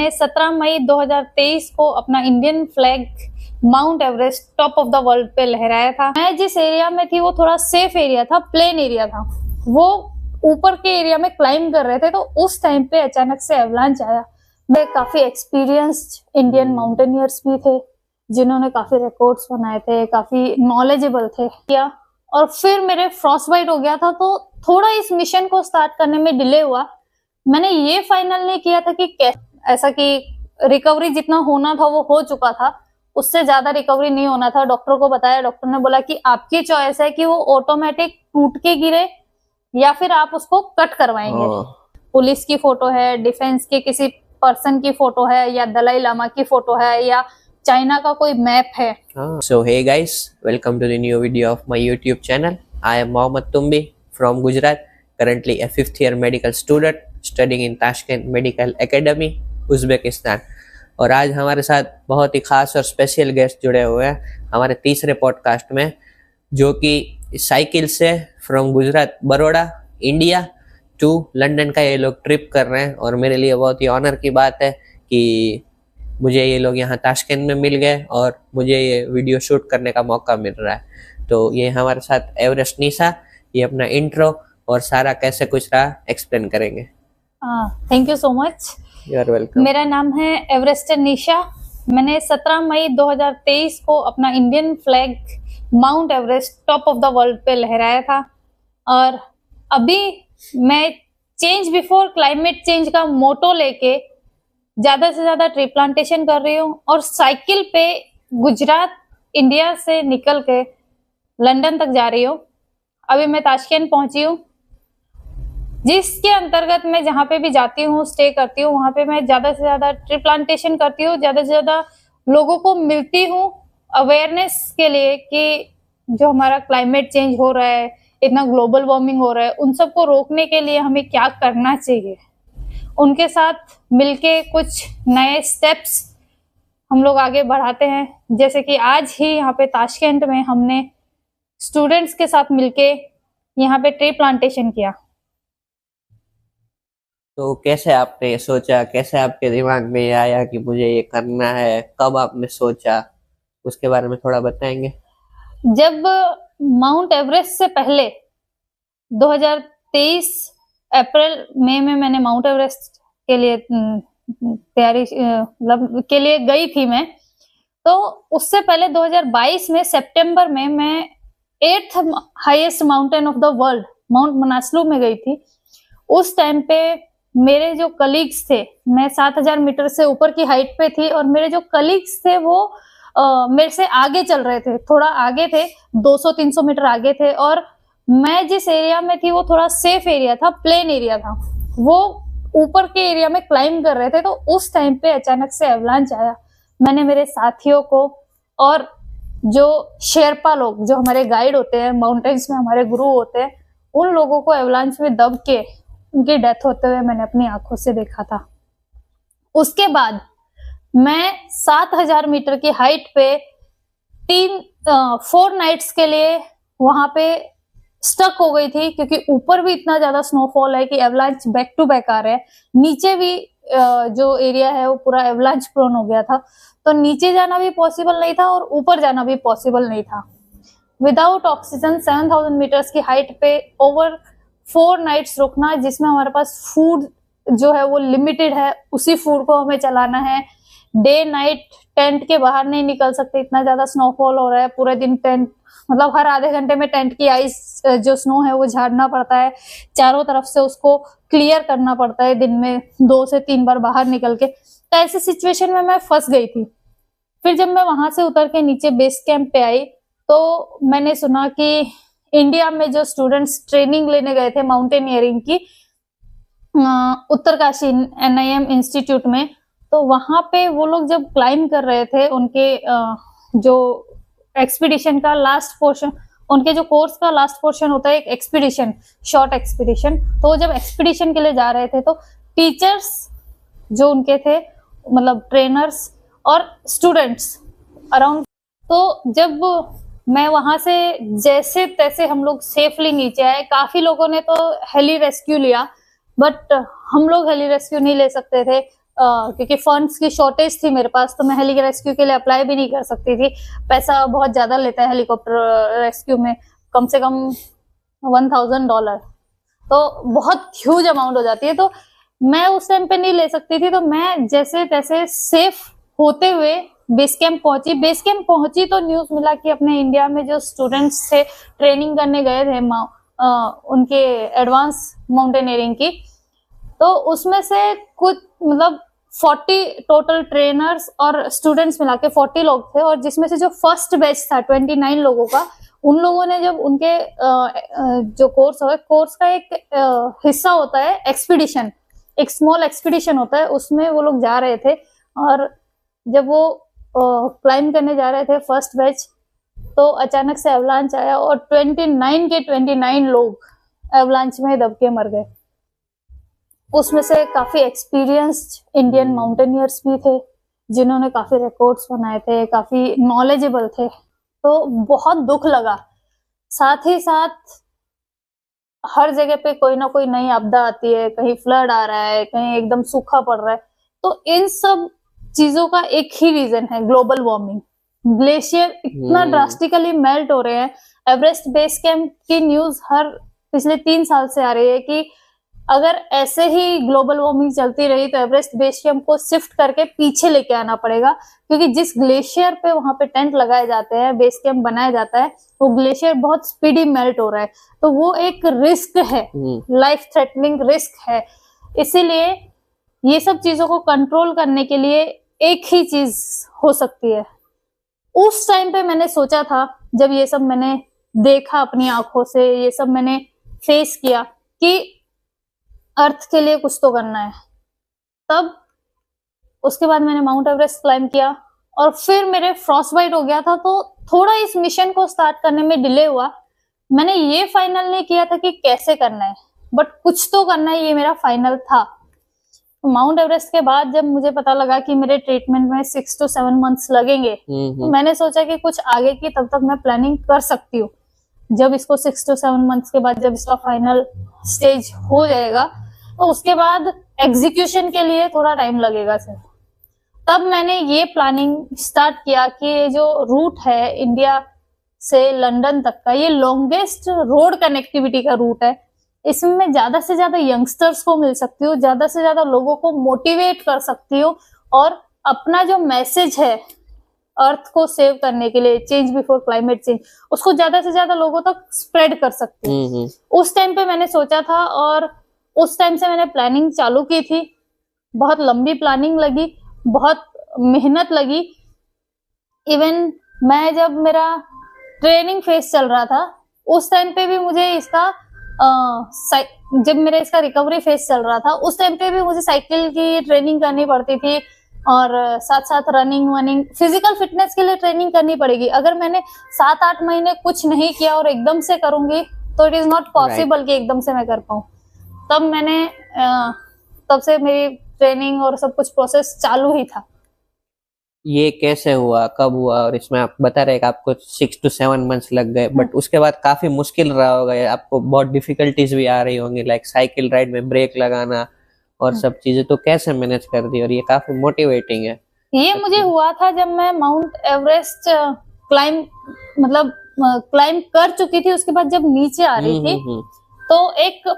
मैंने 17 मई 2023 को अपना Indian flag mount Everest top of the world पे लहराया था। मैं जिस एरिया में थी वो थोड़ा सेफ एरिया था, प्लेन एरिया था। वो ऊपर के एरिया में क्लाइंब कर रहे थे, तो उस टाइम पे अचानक से एवलांच आया। मैं काफी एक्सपीरियंस्ड इंडियन माउंटेनियर्स भी थे जिन्होंने काफी रिकॉर्ड्स बनाए थे, काफी नॉलेजेबल थे क्या। और फिर मेरे फ्रॉस्ट बाइट हो गया था, तो थोड़ा इस मिशन को स्टार्ट करने में डिले हुआ। मैंने ये फाइनल नहीं किया था कि ऐसा कि रिकवरी जितना होना था वो हो चुका था, उससे ज्यादा रिकवरी नहीं होना था। डॉक्टर को बताया, डॉक्टर ने बोला कि आपकी चॉइस है कि वो ऑटोमेटिक टूट के गिरे या फिर आप उसको कट करवाएंगे। पुलिस की फोटो है, डिफेंस के किसी पर्सन की फोटो है, या दलाई लामा की फोटो है, या चाइना का कोई मैप है। So hey guys, welcome to the new video of my YouTube channel. I am Mohammad Tumbi from Gujarat, currently a 5th year medical student studying in Tashkent Medical Academy, Uzbekistan. और आज हमारे साथ बहुत ही खास और special guest जुड़े हुए हैं हमारे तीसरे पॉडकास्ट में, जो कि साइकिल से from Gujarat Baroda India to London का ये लोग ट्रिप कर रहे हैं। और मेरे लिए बहुत ही ऑनर की बात है कि मुझे ये लोग यहाँ ताशकंद में मिल गए और मुझे ये वीडियो शूट करने का मौका मिल रहा है। तो ये हमारे साथ एवरेस्ट निशा, ये अपना इंट्रो और सारा कैसे कुछ रहा एक्सप्लेन करेंगे। Thank you so much. You are welcome. मेरा नाम है एवरेस्ट निशा। मैंने 17 मई 2023 को अपना Indian flag mount Everest top of the world पे लहराया था। और अभी मैं चेंज बिफोर क्लाइमेट चेंज का मोटो लेके ज्यादा से ज्यादा ट्री प्लांटेशन कर रही हूँ और साइकिल पे गुजरात इंडिया से निकल के लंदन तक जा रही हूँ। अभी मैं ताशकंद पहुंची हूँ, जिसके अंतर्गत मैं जहाँ पे भी जाती हूँ, स्टे करती हूँ, वहां पे मैं ज्यादा से ज्यादा ट्री प्लांटेशन करती हूँ। ज्यादा से ज्यादा लोगों को मिलती हूँ अवेयरनेस के लिए कि जो हमारा क्लाइमेट चेंज हो रहा है, इतना ग्लोबल वार्मिंग हो रहा है, उन सबको रोकने के लिए हमें क्या करना चाहिए। उनके साथ मिलके कुछ नए स्टेप्स हम लोग आगे बढ़ाते हैं। जैसे कि आज ही यहाँ पे ताशकंद में हमने स्टूडेंट्स के साथ मिलके यहाँ पे ट्री प्लांटेशन किया। तो कैसे आपने ये सोचा, कैसे आपके दिमाग में ये आया कि मुझे ये करना है, कब आपने सोचा, उसके बारे में थोड़ा बताएंगे। जब माउंट एवरेस्ट से पहले 2023 अप्रैल मई में मैंने माउंट एवरेस्ट के लिए तैयारी के लिए गई थी मैं, तो उससे पहले 2022 में सितंबर में मैं 8th highest mountain of the world mount Manaslu में गई थी। उस टाइम पे मेरे जो कलीग्स थे, मैं 7000 मीटर से ऊपर की हाइट पे थी और मेरे जो कलीग्स थे वो मेरे से आगे चल रहे थे, थोड़ा आगे थे, 200-300 मीटर आगे थे। और मैं जिस एरिया में थी वो थोड़ा सेफ एरिया था, प्लेन एरिया था। वो ऊपर के एरिया में क्लाइंब कर रहे थे, तो उस टाइम पे अचानक से एवलांच आया। मैंने मेरे साथियों को और जो शेरपा लोग, जो हमारे गाइड होते हैं माउंटेन्स में, हमारे गुरु होते हैं, उन लोगों को एवलांच में दब के उनकी डेथ होते हुए मैंने अपनी आंखों से देखा था। उसके बाद मैं 7000 मीटर की हाइट पे 4 नाइट्स के लिए वहां पे स्टक हो गई थी, क्योंकि ऊपर भी इतना ज्यादा स्नोफॉल है कि एवलांच बैक टू बैक आ रहे हैं। नीचे भी जो एरिया है वो पूरा एवलांच प्रोन हो गया था, तो नीचे जाना भी पॉसिबल नहीं था और ऊपर जाना भी पॉसिबल नहीं था। विदाउट ऑक्सीजन 7000 मीटर्स की हाइट पे ओवर 4 नाइट्स रुकना, जिसमें हमारे पास फूड जो है वो लिमिटेड है, उसी फूड को हमें चलाना है। डे नाइट टेंट के बाहर नहीं निकल सकते, इतना ज्यादा स्नोफॉल हो रहा है। पूरे दिन टेंट, मतलब हर आधे घंटे में टेंट की आइस जो स्नो है वो झाड़ना पड़ता है, चारों तरफ से उसको क्लियर करना पड़ता है, दिन में 2 से 3 बार बाहर निकल के। तो ऐसे सिचुएशन में मैं फंस गई थी। फिर जब मैं वहां से उतर के नीचे बेस कैंप पे आई, तो मैंने सुना कि इंडिया में जो स्टूडेंट्स ट्रेनिंग लेने गए थे माउंटेनियरिंग की उत्तरकाशी NIM इंस्टीट्यूट में, तो वहां पे वो लोग जब क्लाइंब कर रहे थे, उनके जो एक्सपीडिशन का लास्ट पोर्शन, उनके जो कोर्स का लास्ट पोर्शन होता है एक एक्सपीडिशन, शॉर्ट एक्सपीडिशन, तो जब एक्सपीडिशन के लिए जा रहे थे तो टीचर्स जो उनके थे, मतलब ट्रेनर्स और स्टूडेंट्स अराउंड, तो जब मैं वहां से जैसे तैसे हम लोग सेफली नीचे आए। काफी लोगों ने तो हेली रेस्क्यू लिया, बट हम लोग हेली रेस्क्यू नहीं ले सकते थे। क्योंकि फंड्स की शॉर्टेज थी मेरे पास, तो मैं हेली रेस्क्यू के लिए अप्लाई भी नहीं कर सकती थी। पैसा बहुत ज्यादा लेता है हेलीकॉप्टर रेस्क्यू में, कम से कम $1000, तो बहुत ह्यूज अमाउंट हो जाती है। तो मैं उस टाइम पे नहीं ले सकती थी, तो मैं जैसे तैसे सेफ होते हुए बेस कैंप पहुंची। बेस कैंप पहुंची तो न्यूज मिला कि अपने इंडिया में जो स्टूडेंट्स थे ट्रेनिंग करने गए थे उनके एडवांस माउंटेनियरिंग की, तो उसमें से कुछ मतलब 40 टोटल ट्रेनर्स और स्टूडेंट्स मिला के 40 लोग थे, और जिसमें से जो फर्स्ट बैच था 29 लोगों का, उन लोगों ने जब उनके जो कोर्स का एक हिस्सा होता है एक्सपीडिशन, एक स्मॉल एक्सपीडिशन होता है, उसमें वो लोग जा रहे थे। और जब वो क्लाइंब करने जा रहे थे फर्स्ट बैच, तो अचानक से एवलांच आया और 29 के 29 लोग एवलांच में दब के मर गए। उसमें से काफी एक्सपीरियंस्ड इंडियन माउंटेनियर्स भी थे, जिन्होंने काफी रिकॉर्ड्स बनाए थे, काफी नॉलेजेबल थे। तो बहुत दुख लगा। साथ ही साथ हर जगह पे कोई ना कोई नई आपदा आती है, कहीं फ्लड आ रहा है, कहीं एकदम सूखा पड़ रहा है। तो इन सब चीजों का एक ही रीजन है, ग्लोबल वार्मिंग। ग्लेशियर इतना ड्रास्टिकली मेल्ट हो रहे हैं। एवरेस्ट बेस कैंप की न्यूज हर पिछले 3 साल से आ रही है कि अगर ऐसे ही ग्लोबल वार्मिंग चलती रही तो एवरेस्ट बेस कैंप को शिफ्ट करके पीछे लेके आना पड़ेगा, क्योंकि जिस ग्लेशियर पे वहां पे टेंट लगाए जाते हैं, बेस कैंप बनाया जाता है, वो ग्लेशियर बहुत स्पीडी मेल्ट हो रहा है। तो वो एक रिस्क है, लाइफ थ्रेटनिंग रिस्क है। इसीलिए ये सब चीजों को कंट्रोल करने के लिए एक ही चीज हो सकती है। उस टाइम पे मैंने सोचा था, जब ये सब मैंने देखा अपनी आंखों से, ये सब मैंने फेस किया कि अर्थ के लिए कुछ तो करना है। तब उसके बाद मैंने माउंट एवरेस्ट क्लाइंब किया, और फिर मेरे फ्रॉस्ट बाइट हो गया था, तो थोड़ा इस मिशन को स्टार्ट करने में डिले हुआ। मैंने ये फाइनल नहीं किया था कि कैसे करना है, बट कुछ तो करना है, ये मेरा फाइनल था। माउंट एवरेस्ट के बाद जब मुझे पता लगा कि मेरे ट्रीटमेंट में 6 to 7 months लगेंगे, तो मैंने सोचा कि कुछ आगे की तब तक मैं प्लानिंग कर सकती हूँ। जब इसको 6 to 7 months के बाद जब इसका फाइनल स्टेज हो जाएगा, तो उसके बाद एग्जीक्यूशन के लिए थोड़ा टाइम लगेगा सर। तब मैंने ये प्लानिंग स्टार्ट किया कि ये जो रूट है इंडिया से लंदन तक का, ये लॉन्गेस्ट रोड कनेक्टिविटी का रूट है। इसमें मैं ज्यादा से ज्यादा यंगस्टर्स को मिल सकती हूँ, ज्यादा से ज्यादा लोगों को मोटिवेट कर सकती हूँ, और अपना जो मैसेज है अर्थ को सेव करने के लिए, चेंज बिफोर क्लाइमेट चेंज, उसको ज्यादा से ज्यादा लोगों तक स्प्रेड कर सकती हूँ। उस टाइम पे मैंने सोचा था, और उस टाइम से मैंने प्लानिंग चालू की थी। बहुत लंबी प्लानिंग लगी, बहुत मेहनत लगी। इवन मैं जब मेरा ट्रेनिंग फेज चल रहा था, उस टाइम पे भी मुझे इसका जब मेरा इसका रिकवरी फेज चल रहा था, उस टाइम पे भी मुझे साइकिल की ट्रेनिंग करनी पड़ती थी, और साथ साथ रनिंग फिजिकल फिटनेस के लिए ट्रेनिंग करनी पड़ेगी। अगर मैंने 7-8 महीने कुछ नहीं किया और एकदम से करूंगी, तो इट इज नॉट पॉसिबल कि एकदम से मैं कर पाऊं। तब से मेरी ट्रेनिंग और सब कुछ प्रोसेस चालू ही था। ये कैसे हुआ, कब हुआ? और इसमें आप बता रहे कि आपको 6 to 7 months लग गए, बट उसके बाद काफी मुश्किल रहा होगा, आपको बहुत डिफिकल्टीज भी आ रही होंगी, लाइक साइकिल राइड में ब्रेक लगाना और सब चीजें, तो कैसे मैनेज कर दी? और ये काफी मोटिवेटिंग है। ये मुझे हुआ था जब मैं माउंट एवरेस्ट क्लाइंब कर चुकी थी। उसके बाद जब नीचे आ रही थी, तो एक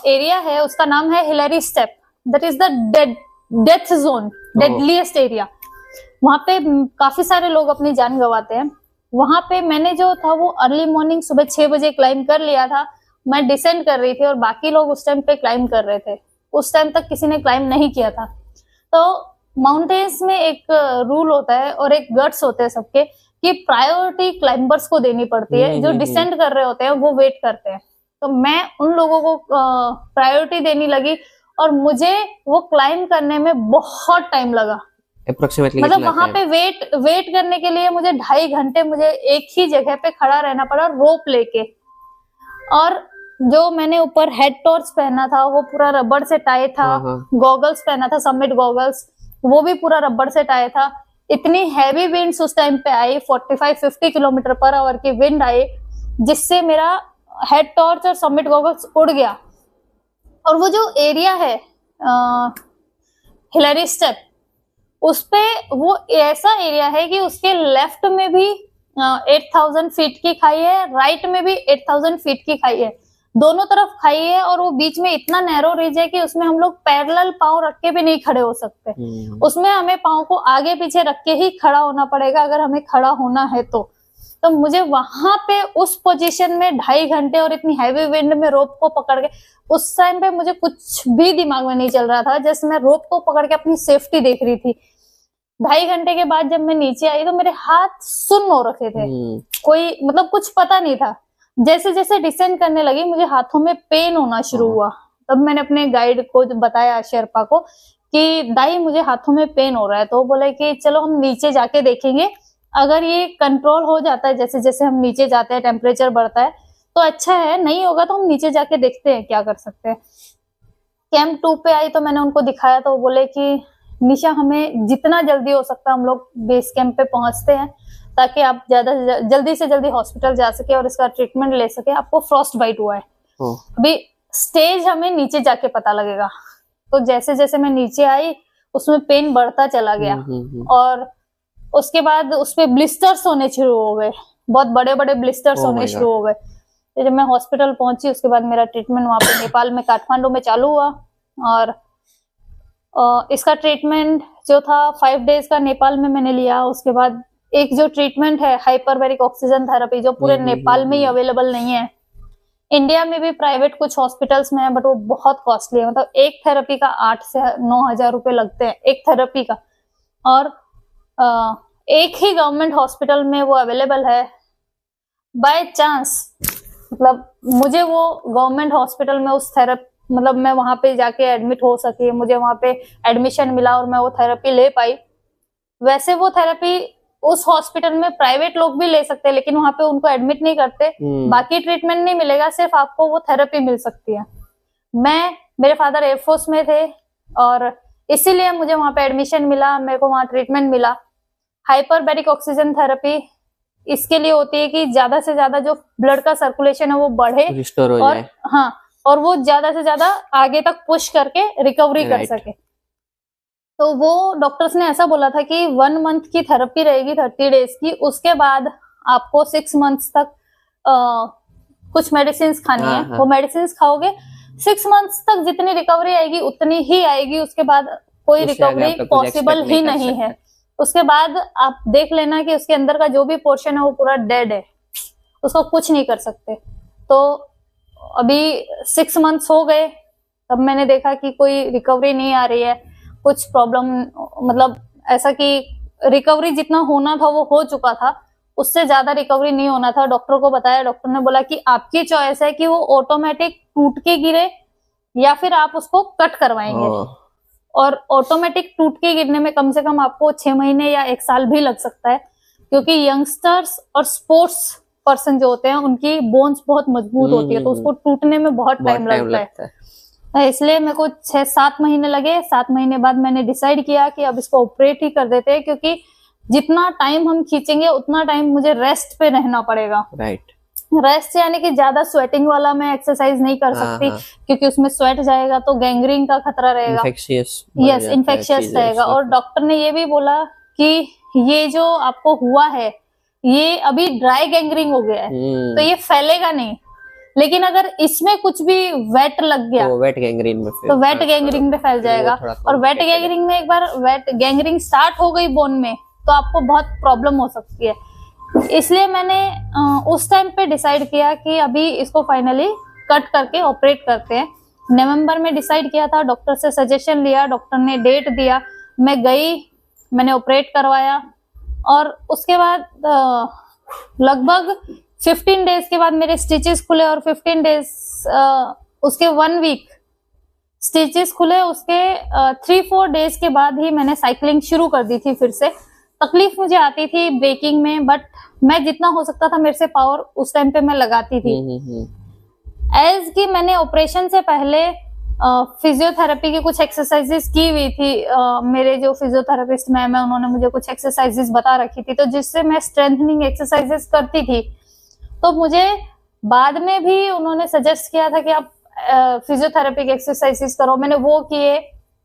एरिया है, उसका नाम है Hillary step, that is the death zone, deadliest area. वहां पे काफी सारे लोग अपनी जान गंवाते हैं। वहां पे मैंने जो था वो अर्ली मॉर्निंग सुबह 6 बजे क्लाइंब कर लिया था। मैं डिसेंड कर रही थी और बाकी लोग उस टाइम पे क्लाइंब कर रहे थे। उस टाइम तक किसी ने क्लाइंब नहीं किया था। तो माउंटेन्स में एक रूल होता है और एक गट्स होते हैं सबके, कि प्रायोरिटी क्लाइंबर्स को देनी पड़ती है। जो डिसेंड कर रहे होते हैं वो वेट करते हैं। तो मैं उन लोगों को प्रायोरिटी देने लगी, और मुझे वो क्लाइंब करने में बहुत टाइम लगा। Approximately मतलब वहां पे वेट करने के लिए मुझे 2.5 घंटे मुझे एक ही जगह पे खड़ा रहना पड़ा, रोप लेके। और जो मैंने ऊपर हेड टॉर्च पहना था वो पूरा रबड़ से टाई था। गॉगल्स पहना था, समिट गॉगल्स, वो भी पूरा रबड़ से टाई था। इतनी हैवी विंड्स उस टाइम पे आई, 45-50 किलोमीटर पर आवर की विंड आई, जिससे मेरा हेड टॉर्च और समिट गॉगल्स उड़ गया। और वो जो एरिया है हिलरी स्टेप, उस पे वो ऐसा एरिया है कि उसके लेफ्ट में भी 8000 फीट की खाई है, राइट में भी 8000 फीट की खाई है, दोनों तरफ खाई है, और वो बीच में इतना नैरो रिज है कि उसमें हम लोग पैरेलल पांव रख के भी नहीं खड़े हो सकते। उसमें हमें पांव को आगे पीछे रख के ही खड़ा होना पड़ेगा अगर हमें खड़ा होना है तो मुझे वहां पे उस पोजीशन में 2.5 घंटे और इतनी हैवी विंड में रोप को पकड़ के, उस टाइम पे मुझे कुछ भी दिमाग में नहीं चल रहा था, जैसे मैं रोप को पकड़ के अपनी सेफ्टी देख रही थी। 2.5 घंटे के बाद जब मैं नीचे आई तो मेरे हाथ सुन्न हो रखे थे, कोई मतलब कुछ पता नहीं था। जैसे जैसे डिसेंड करने लगी मुझे हाथों में पेन होना शुरू हुआ। तब मैंने अपने गाइड को बताया, शेरपा को, कि दाई मुझे हाथों में पेन हो रहा है। तो वो बोले कि चलो हम नीचे जाके देखेंगे, अगर ये कंट्रोल हो जाता है जैसे जैसे हम नीचे जाते हैं, टेम्परेचर बढ़ता है तो अच्छा है, नहीं होगा तो हम नीचे जाके देखते हैं क्या कर सकते हैं। कैंप 2 पे आई तो मैंने उनको दिखाया तो वो बोले कि निशा हमें जितना जल्दी हो सकता है हम लोग बेस कैंप पे पहुंचते हैं ताकि आप जल्दी से जल्दी हॉस्पिटल जा सके और इसका ट्रीटमेंट ले सके। आपको फ्रॉस्ट बाइट हुआ है, अभी स्टेज हमें नीचे जाके पता लगेगा। तो जैसे जैसे मैं नीचे आई उसमें पेन बढ़ता चला गया और उसके बाद उसपे ब्लिस्टर्स होने शुरू हो गए, बहुत बड़े बड़े ब्लिस्टर्स होने शुरू हो गए। तो जब मैं हॉस्पिटल पहुंची उसके बाद मेरा ट्रीटमेंट वहां पे नेपाल में काठमांडू में चालू हुआ और इसका ट्रीटमेंट जो था 5 डेज का नेपाल में मैंने लिया। उसके बाद एक जो ट्रीटमेंट है हाइपरबैरिक ऑक्सीजन थेरेपी, जो पूरे नेपाल में ही अवेलेबल नहीं है, इंडिया में भी प्राइवेट कुछ हॉस्पिटल्स में है बट वो बहुत कॉस्टली है, मतलब एक थेरेपी का 8 से 9 हजार रुपए लगते हैं एक थेरेपी का। और एक ही गवर्नमेंट हॉस्पिटल में वो अवेलेबल है। बाय चांस मतलब मुझे वो गवर्नमेंट हॉस्पिटल में उस थेरेपी मतलब मैं वहां पे जाके एडमिट हो सकी, मुझे वहां पे एडमिशन मिला और मैं वो थेरेपी ले पाई। वैसे वो थेरेपी उस हॉस्पिटल में प्राइवेट लोग भी ले सकते हैं लेकिन वहां पे उनको एडमिट नहीं करते, बाकी ट्रीटमेंट नहीं मिलेगा, सिर्फ आपको वो थेरेपी मिल सकती है। मेरे फादर एयरफोर्स में थे और इसीलिए मुझे वहां पे एडमिशन मिला, मेरे को वहां ट्रीटमेंट मिला। हाइपरबैरिक ऑक्सीजन थेरेपी इसके लिए होती है कि ज्यादा से ज्यादा जो ब्लड का सर्कुलेशन है वो बढ़े, रिस्टोर हो जाए। हाँ, और वो ज्यादा से ज्यादा आगे तक पुश करके रिकवरी कर सके। तो वो डॉक्टर्स ने ऐसा बोला था कि 1 मंथ की थेरेपी रहेगी 30 डेज की, उसके बाद आपको 6 मंथ्स तक कुछ मेडिसिन खानी है। वो मेडिसिन खाओगे 6 मंथ्स तक जितनी रिकवरी आएगी उतनी ही आएगी, उसके बाद कोई रिकवरी पॉसिबल ही नहीं है। उसके बाद आप देख लेना कि उसके अंदर का जो भी पोर्शन है वो पूरा डेड है, उसको कुछ नहीं कर सकते। तो अभी 6 मंथ्स हो गए, तब मैंने देखा कि कोई रिकवरी नहीं आ रही है, कुछ प्रॉब्लम, मतलब ऐसा कि रिकवरी जितना होना था वो हो चुका था, उससे ज्यादा रिकवरी नहीं होना था। डॉक्टर को बताया, डॉक्टर ने बोला कि आपकी चॉइस है कि वो ऑटोमेटिक टूट के गिरे या फिर आप उसको कट करवाएंगे। और ऑटोमेटिक टूट के गिरने में कम से कम आपको 6 महीने या 1 साल भी लग सकता है, क्योंकि यंगस्टर्स और स्पोर्ट्स पर्सन जो होते हैं उनकी बोन्स बहुत मजबूत होती है, तो उसको टूटने में बहुत टाइम लगता है। इसलिए मेरे को 6-7 महीने लगे। 7 महीने बाद मैंने डिसाइड किया कि अब इसको ऑपरेट ही कर देते हैं, क्योंकि जितना टाइम हम खींचेंगे उतना टाइम मुझे रेस्ट पे रहना पड़ेगा। राइट। रेस्ट यानी कि ज्यादा स्वेटिंग वाला मैं एक्सरसाइज नहीं कर सकती, क्योंकि उसमें स्वेट जाएगा तो गैंग्रीन का खतरा रहेगा, इन्फेक्शियस रहेगा। और डॉक्टर ने ये भी बोला कि ये जो आपको हुआ है ये अभी ड्राई गैंग्रीन हो गया है, तो ये फैलेगा नहीं, लेकिन अगर इसमें कुछ भी वेट लग गया तो वेट गैंग्रीन में फैल जाएगा। और वेट गैंग्रीन में एक बार वेट गैंग्रीन स्टार्ट हो गई बोन में तो आपको बहुत प्रॉब्लम हो सकती है। इसलिए मैंने उस टाइम पे डिसाइड किया कि अभी इसको फाइनली कट करके ऑपरेट करते हैं। नवंबर में डिसाइड किया था, डॉक्टर से सजेशन लिया, डॉक्टर ने डेट दिया, मैं गई, मैंने ऑपरेट करवाया। और उसके बाद लगभग 15 डेज के बाद मेरे स्टिचेस खुले और 15 डेज उसके 1 वीक स्टिचेस खुले। उसके 3-4 डेज के बाद ही मैंने साइकिलिंग शुरू कर दी थी फिर से। तकलीफ मुझे आती थी ब्रेकिंग में, बट मैं जितना हो सकता था मेरे से पावर उस टाइम पे मैं लगाती थी। एज की मैंने ऑपरेशन से पहले फिजियोथेरेपी की कुछ एक्सरसाइजेस की हुई थी। मेरे जो फिजियोथेरेपिस्ट मैम है उन्होंने मुझे कुछ एक्सरसाइजेस बता रखी थी, तो जिससे मैं स्ट्रेंथनिंग एक्सरसाइजेस करती थी। तो मुझे बाद में भी उन्होंने सजेस्ट किया था कि आप फिजियोथेरेपी की एक्सरसाइजेस करो, मैंने वो किए।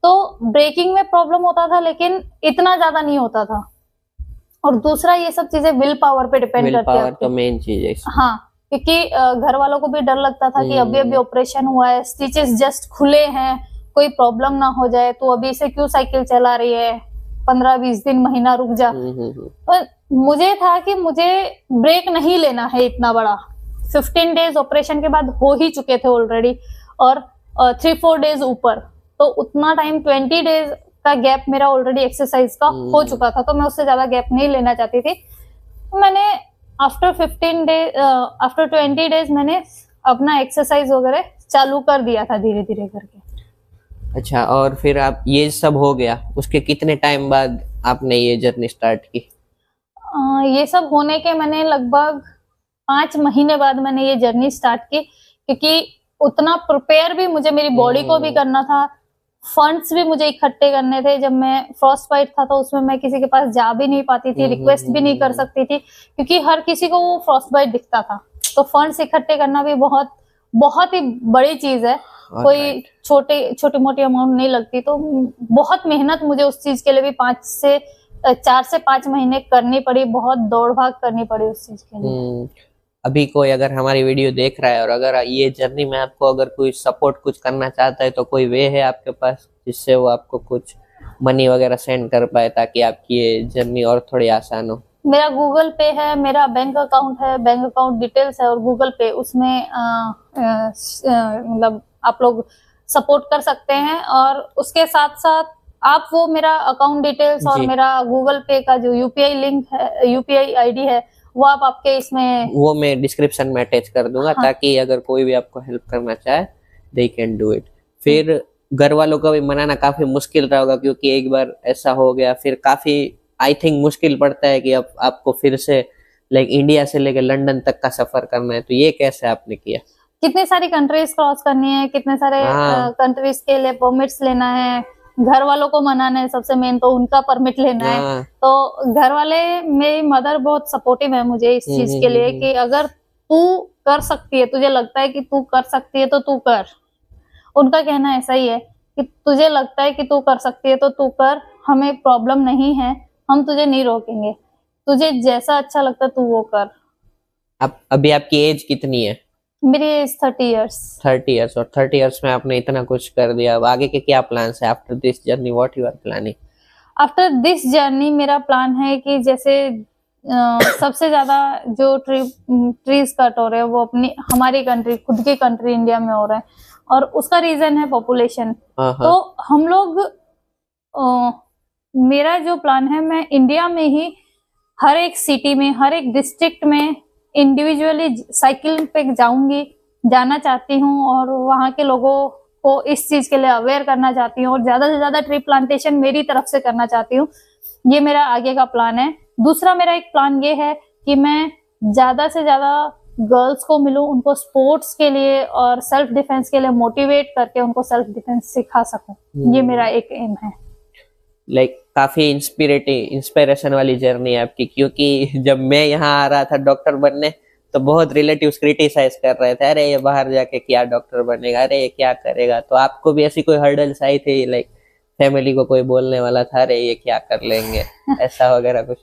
तो ब्रेकिंग में प्रॉब्लम होता था, लेकिन इतना ज्यादा नहीं होता था। और दूसरा, ये सब चीजें विल पावर पे डिपेंड विल करती है पावर तो आपकी। मेन चीज है। हाँ, क्योंकि घर वालों को भी डर लगता था कि अभी अभी ऑपरेशन हुआ है, स्टिचेस जस्ट खुले हैं, कोई प्रॉब्लम ना हो जाए, तो अभी से क्यों साइकिल चला रही है, 15-20 दिन, महीना रुक जा। और मुझे था कि मुझे ब्रेक नहीं लेना है इतना बड़ा। 15 डेज ऑपरेशन के बाद हो ही चुके थे ऑलरेडी, और 3-4 डेज ऊपर, तो उतना टाइम 20 डेज का गैप मेरा ऑलरेडी एक्सरसाइज का हो चुका था, तो मैं उससे ज्यादा गैप नहीं लेना चाहती थी। मैंने आफ्टर 20 डेज मैंने अपना एक्सरसाइज वगैरह चालू कर दिया था धीरे धीरे करके। अच्छा, और फिर आप ये सब हो गया, उसके कितने टाइम बाद आपने ये जर्नी स्टार्ट की? ये सब होने के मैंने लगभग 5 महीने बाद मैंने ये जर्नी स्टार्ट की, क्योंकि उतना प्रिपेयर भी मुझे मेरी बॉडी को भी करना था, फंड्स भी मुझे इकट्ठे करने थे। जब मैं फ्रॉस्ट बाइट था तो उसमें मैं किसी के पास जा भी नहीं पाती थी, रिक्वेस्ट भी नहीं कर सकती थी, क्योंकि हर किसी को वो फ्रॉस्ट बाइट दिखता था। तो फंड्स इकट्ठे करना भी बहुत बहुत ही बड़ी चीज है, कोई छोटी मोटी अमाउंट नहीं लगती। तो बहुत मेहनत मुझे उस चीज के लिए भी 4 से 5 महीने करनी पड़ी, बहुत दौड़ भाग करनी पड़ी उस चीज के लिए। अभी कोई अगर हमारी वीडियो देख रहा है और अगर ये जर्नी में आपको अगर कोई सपोर्ट कुछ करना चाहता है, तो कोई वे है आपके पास जिससे वो आपको कुछ मनी वगैरह सेंड कर पाए, ताकि आपकी ये जर्नी और थोड़ी आसान हो? मेरा गूगल पे है, मेरा बैंक अकाउंट है, बैंक अकाउंट डिटेल्स है, और गूगल पे, उसमें मतलब आप लोग सपोर्ट कर सकते हैं। और उसके साथ साथ आप वो मेरा अकाउंट डिटेल्स और मेरा गूगल पे का जो यूपीआई लिंक है, यूपीआई आईडी है, वो आप आपके इसमें, वो मैं डिस्क्रिप्शन में अटैच कर दूंगा। हाँ। ताकि अगर कोई भी आपको हेल्प करना चाहे, दे कैन डू इट। फिर घर वालों को भी मनाना काफी मुश्किल रहा होगा, क्योंकि एक बार ऐसा हो गया, फिर काफी आई थिंक मुश्किल पड़ता है कि अब आपको फिर से लाइक इंडिया से लेकर लंदन तक का सफर करना है। तो ये कैसे आपने किया? कितनी सारी कंट्रीज क्रॉस करनी है, कितने सारे कंट्रीज के लिए परमिट्स लेना है, घर वालों को मनाना है, सबसे मेन तो उनका परमिट लेना है। तो घर वाले, मेरी मदर बहुत सपोर्टिव है मुझे इस चीज के लिए कि अगर तू कर सकती है, तुझे लगता है कि तू कर सकती है, तो तू कर। उनका कहना ऐसा ही है कि तुझे लगता है कि तू कर सकती है तो तू कर, हमें प्रॉब्लम नहीं है, हम तुझे नहीं रोकेंगे, तुझे जैसा अच्छा लगता है तू वो कर। अभी आपकी एज कितनी है? मेरी एज 30 इयर्स। 30 इयर्स, और 30 इयर्स में आपने इतना कुछ कर दिया। अब आगे के क्या प्लान्स है? After this journey what you are planning? After this journey मेरा प्लान है कि जैसे सबसे ज्यादा जो ट्रीज कट हो रहे हैं वो हमारी कंट्री, खुद की कंट्री इंडिया में हो रहा है, और उसका रीजन है पॉपुलेशन। तो हम लोग, मेरा जो प्लान है, मैं इंडिया में ही हर एक सिटी में, हर एक डिस्ट्रिक्ट में इंडिविजुअली साइकिल पे जाना चाहती हूँ, और वहाँ के लोगों को इस चीज के लिए अवेयर करना चाहती हूँ, और ज्यादा से ज्यादा ट्री प्लांटेशन मेरी तरफ से करना चाहती हूँ। ये मेरा आगे का प्लान है। दूसरा मेरा एक प्लान ये है कि मैं ज्यादा से ज्यादा गर्ल्स को मिलूं, उनको स्पोर्ट्स के लिए और सेल्फ डिफेंस के लिए मोटिवेट करके उनको सेल्फ डिफेंस सिखा सकूं। ये मेरा एक एम है। लाइक काफी इंस्पिरेशन वाली जर्नी है आपकी, क्योंकि जब मैं यहाँ आ रहा था डॉक्टर बनने, तो बहुत रिलेटिव्स क्रिटिसाइज कर रहे थे, अरे ये बाहर जाके क्या डॉक्टर बनेगा, अरे ये क्या करेगा। तो आपको भी ऐसी कोई हर्डल्स आई थी? लाइक फैमिली को कोई बोलने वाला था, अरे ये क्या कर लेंगे, ऐसा वगैरह कुछ?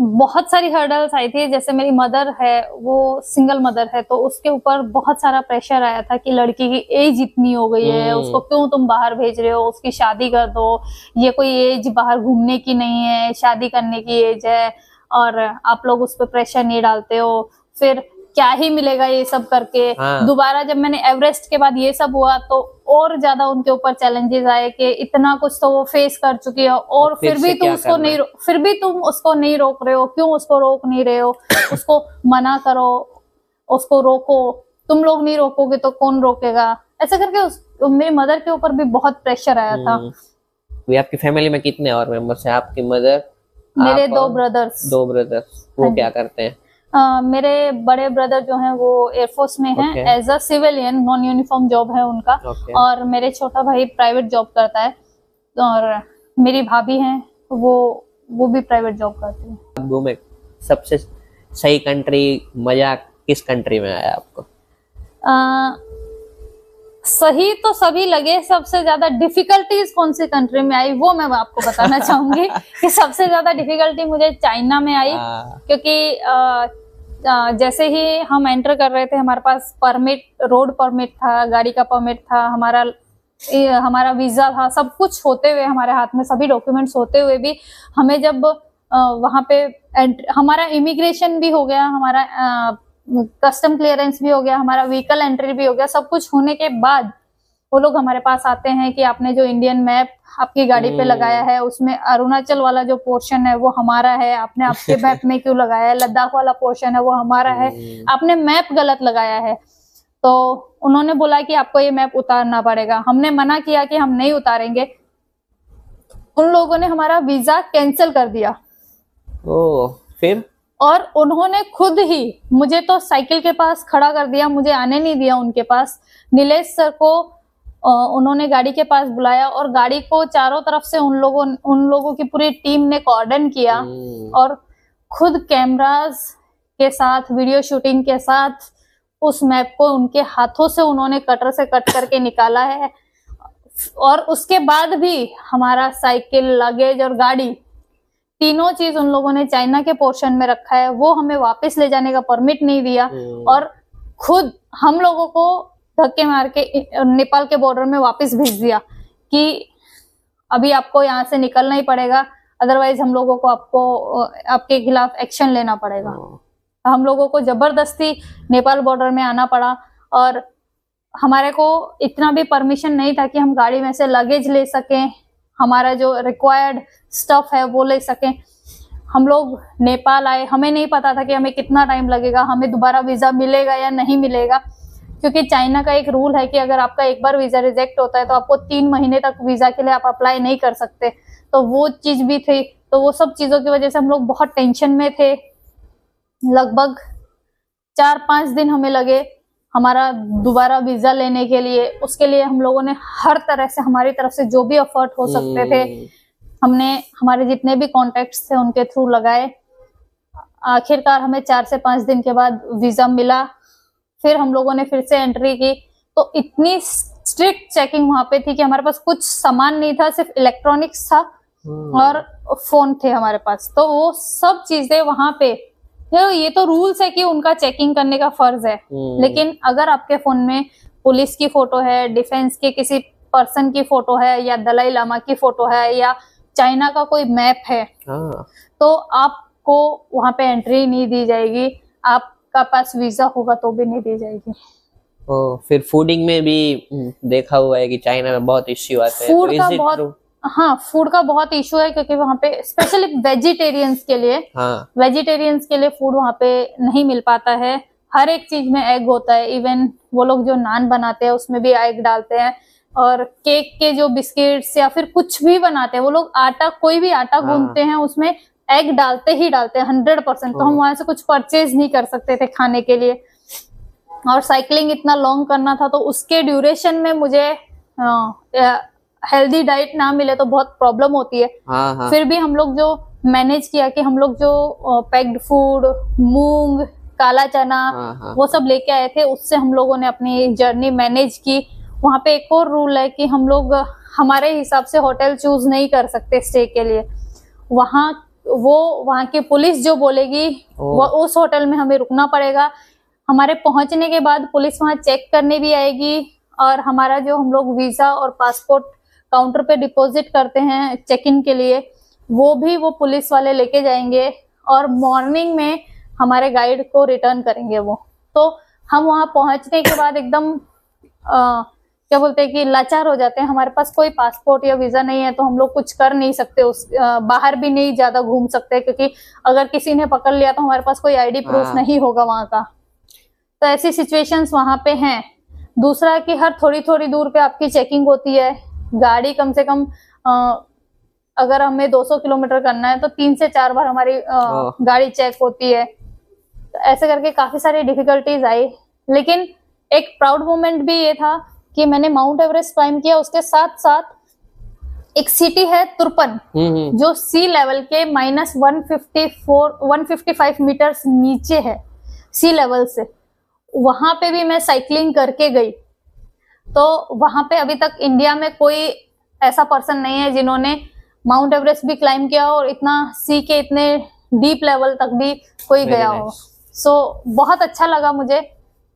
बहुत सारी हर्डल्स आई थी। जैसे मेरी मदर है, वो सिंगल मदर है, तो उसके ऊपर बहुत सारा प्रेशर आया था कि लड़की की एज इतनी हो गई है, उसको क्यों तुम बाहर भेज रहे हो, उसकी शादी कर दो, ये कोई एज बाहर घूमने की नहीं है, शादी करने की एज है, और आप लोग उस पर प्रेशर नहीं डालते हो, फिर क्या ही मिलेगा ये सब करके। दोबारा जब मैंने एवरेस्ट के बाद ये सब हुआ, तो और ज्यादा उनके ऊपर चैलेंजेस आए कि इतना कुछ तो वो फेस कर चुकी है, और फिर भी तुम उसको नहीं रोक रहे हो, क्यों उसको रोक नहीं रहे हो, उसको मना करो, उसको रोको, तुम लोग नहीं रोकोगे तो कौन रोकेगा, ऐसा करके मेरी मदर के ऊपर भी बहुत प्रेशर आया था। आपकी फैमिली में कितने और मेंबर्स हैं? आपकी मदर, मेरे 2 ब्रदर्स। 2 ब्रदर्स, वो क्या करते हैं? मेरे बड़े ब्रदर जो हैं वो एयरफोर्स में हैं, as a civilian, non uniform job है उनका। और मेरे छोटा भाई प्राइवेट जॉब करता है, और मेरी भाभी हैं, वो भी प्राइवेट जॉब करती है। घूमे सबसे सही कंट्री, मजा किस कंट्री में आया आपको? सही तो सभी लगे, सबसे ज्यादा डिफिकल्टीज कौन सी कंट्री में आई वो मैं आपको बताना चाहूंगी कि सबसे ज्यादा डिफिकल्टी मुझे चाइना में आई, क्योंकि जैसे ही हम एंटर कर रहे थे हमारे पास परमिट, रोड परमिट था, गाड़ी का परमिट था, हमारा वीजा था, सब कुछ होते हुए हमारे हाथ में सभी डॉक्यूमेंट्स होते हुए भी हमें जब वहां पे हमारा इमिग्रेशन भी हो गया, हमारा कस्टम क्लियरेंस भी हो गया, हमारा व्हीकल एंट्री भी हो गया, सब कुछ होने के बाद वो लोग हमारे पास आते हैं कि आपने जो इंडियन मैप आपकी गाड़ी पे लगाया है उसमें अरुणाचल वाला जो पोर्शन है वो हमारा है, आपने आपके मैप में क्यों लगाया है, लद्दाख वाला पोर्शन है वो हमारा है, आपने मैप गलत लगाया है। तो उन्होंने बोला कि आपको ये मैप उतारना पड़ेगा। हमने मना किया कि हम नहीं उतारेंगे, उन लोगों ने हमारा वीजा कैंसिल कर दिया। फिर और उन्होंने खुद ही मुझे तो साइकिल के पास खड़ा कर दिया, मुझे आने नहीं दिया उनके पास। नीलेश सर को उन्होंने गाड़ी के पास बुलाया और गाड़ी को चारों तरफ से उन लोगों की पूरी टीम ने कॉर्डन किया और खुद कैमरास के साथ, वीडियो शूटिंग के साथ उस मैप को उनके हाथों से उन्होंने कटर से कट करके निकाला है। और उसके बाद भी हमारा साइकिल, लगेज और गाड़ी, तीनों चीज उन लोगों ने चाइना के पोर्शन में रखा है। वो हमें वापस ले जाने का परमिट नहीं दिया और खुद हम लोगों को धक्के मार के नेपाल के बॉर्डर में वापस भेज दिया कि अभी आपको यहाँ से निकलना ही पड़ेगा, अदरवाइज हम लोगों को आपके खिलाफ एक्शन लेना पड़ेगा। हम लोगों को जबरदस्ती नेपाल बॉर्डर में आना पड़ा और हमारे को इतना भी परमिशन नहीं था कि हम गाड़ी में से लगेज ले सकें, हमारा जो रिक्वायर्ड स्टफ है वो ले सकें। हम लोग नेपाल आए, हमें नहीं पता था कि हमें कितना टाइम लगेगा, हमें दोबारा वीजा मिलेगा या नहीं मिलेगा, क्योंकि चाइना का एक रूल है कि अगर आपका एक बार वीजा रिजेक्ट होता है तो आपको 3 महीने तक वीजा के लिए आप अप्लाई नहीं कर सकते। तो वो चीज भी थी, तो वो सब चीजों की वजह से हम लोग बहुत टेंशन में थे। लगभग 4-5 दिन हमें लगे हमारा दोबारा वीजा लेने के लिए। उसके लिए हम लोगों ने हर तरह से, हमारी तरफ से जो भी एफर्ट हो सकते थे, हमने हमारे जितने भी कॉन्टेक्ट्स थे उनके थ्रू लगाए। आखिरकार हमें 4 से 5 दिन के बाद वीजा मिला। फिर हम लोगों ने फिर से एंट्री की, तो इतनी स्ट्रिक्ट चेकिंग वहां पे थी कि हमारे पास कुछ सामान नहीं था, सिर्फ इलेक्ट्रॉनिक्स था और फोन थे हमारे पास। तो वो सब चीजें वहां पे, ये तो रूल्स है कि उनका चेकिंग करने का फर्ज है, लेकिन अगर आपके फोन में पुलिस की फोटो है, डिफेंस के किसी पर्सन की फोटो है, या दलाई लामा की फोटो है, या चाइना का कोई मैप है, तो आपको वहां पे एंट्री नहीं दी जाएगी। आपका पास वीजा होगा तो भी नहीं दी जाएगी। फिर फूडिंग में भी देखा हुआ है कि चाइना में बहुत इश्यू आते हैं। फूड का बहुत, हाँ, फूड का बहुत इशू है, क्योंकि वहाँ पे स्पेशली वेजिटेरियंस के लिए, वेजिटेरियंस के लिए फूड वहाँ पे नहीं मिल पाता है। हर एक चीज में एग होता है, इवन वो लोग जो नान बनाते हैं उसमें भी एग डालते हैं, और केक के जो बिस्किट्स या फिर कुछ भी बनाते हैं वो लोग आटा, कोई भी आटा गूंथते हैं उसमें एग डालते ही डालते हैं 100%। तो हम वहां से कुछ परचेज नहीं कर सकते थे खाने के लिए। और साइकिलिंग इतना लॉन्ग करना था, तो उसके ड्यूरेशन में मुझे हेल्दी डाइट ना मिले तो बहुत प्रॉब्लम होती है। फिर भी हम लोग जो मैनेज किया कि हम लोग जो पैक्ड फूड, मूंग, काला चना, वो सब लेके आए थे, उससे हम लोगों ने अपनी जर्नी मैनेज की। वहां पे एक और रूल है कि हम लोग हमारे हिसाब से होटल चूज नहीं कर सकते स्टे के लिए। वहाँ की पुलिस जो बोलेगी वो उस होटल में हमें रुकना पड़ेगा। हमारे पहुंचने के बाद पुलिस वहां चेक करने भी आएगी, और हमारा जो हम लोग वीजा और पासपोर्ट काउंटर पे डिपॉजिट करते हैं चेक इन के लिए, वो भी वो पुलिस वाले लेके जाएंगे, और मॉर्निंग में हमारे गाइड को रिटर्न करेंगे वो। तो हम वहां पहुंचने के बाद एकदम क्या बोलते हैं कि लाचार हो जाते हैं। हमारे पास कोई पासपोर्ट या वीजा नहीं है, तो हम लोग कुछ कर नहीं सकते, बाहर भी नहीं ज्यादा घूम सकते, क्योंकि अगर किसी ने पकड़ लिया तो हमारे पास कोई आईडी प्रूफ नहीं होगा वहां का। तो ऐसी सिचुएशंस वहां पे हैं। दूसरा कि हर थोड़ी थोड़ी दूर पे आपकी चेकिंग होती है। गाड़ी कम से कम अगर हमें 200 किलोमीटर करना है तो 3 से 4 बार हमारी गाड़ी चेक होती है। तो ऐसे करके काफी सारी डिफिकल्टीज आई, लेकिन एक प्राउड मोमेंट भी ये था कि मैंने माउंट एवरेस्ट क्लाइम किया। उसके साथ साथ एक सिटी है तुर्पन, जो सी लेवल के -155 मीटर्स नीचे है सी लेवल से। वहां पे भी मैं साइकिलिंग करके गई। तो वहां पे अभी तक इंडिया में कोई ऐसा पर्सन नहीं है जिन्होंने माउंट एवरेस्ट भी क्लाइम किया हो और इतना सी के इतने डीप लेवल तक भी कोई Very गया हो। nice. सो बहुत अच्छा लगा मुझे।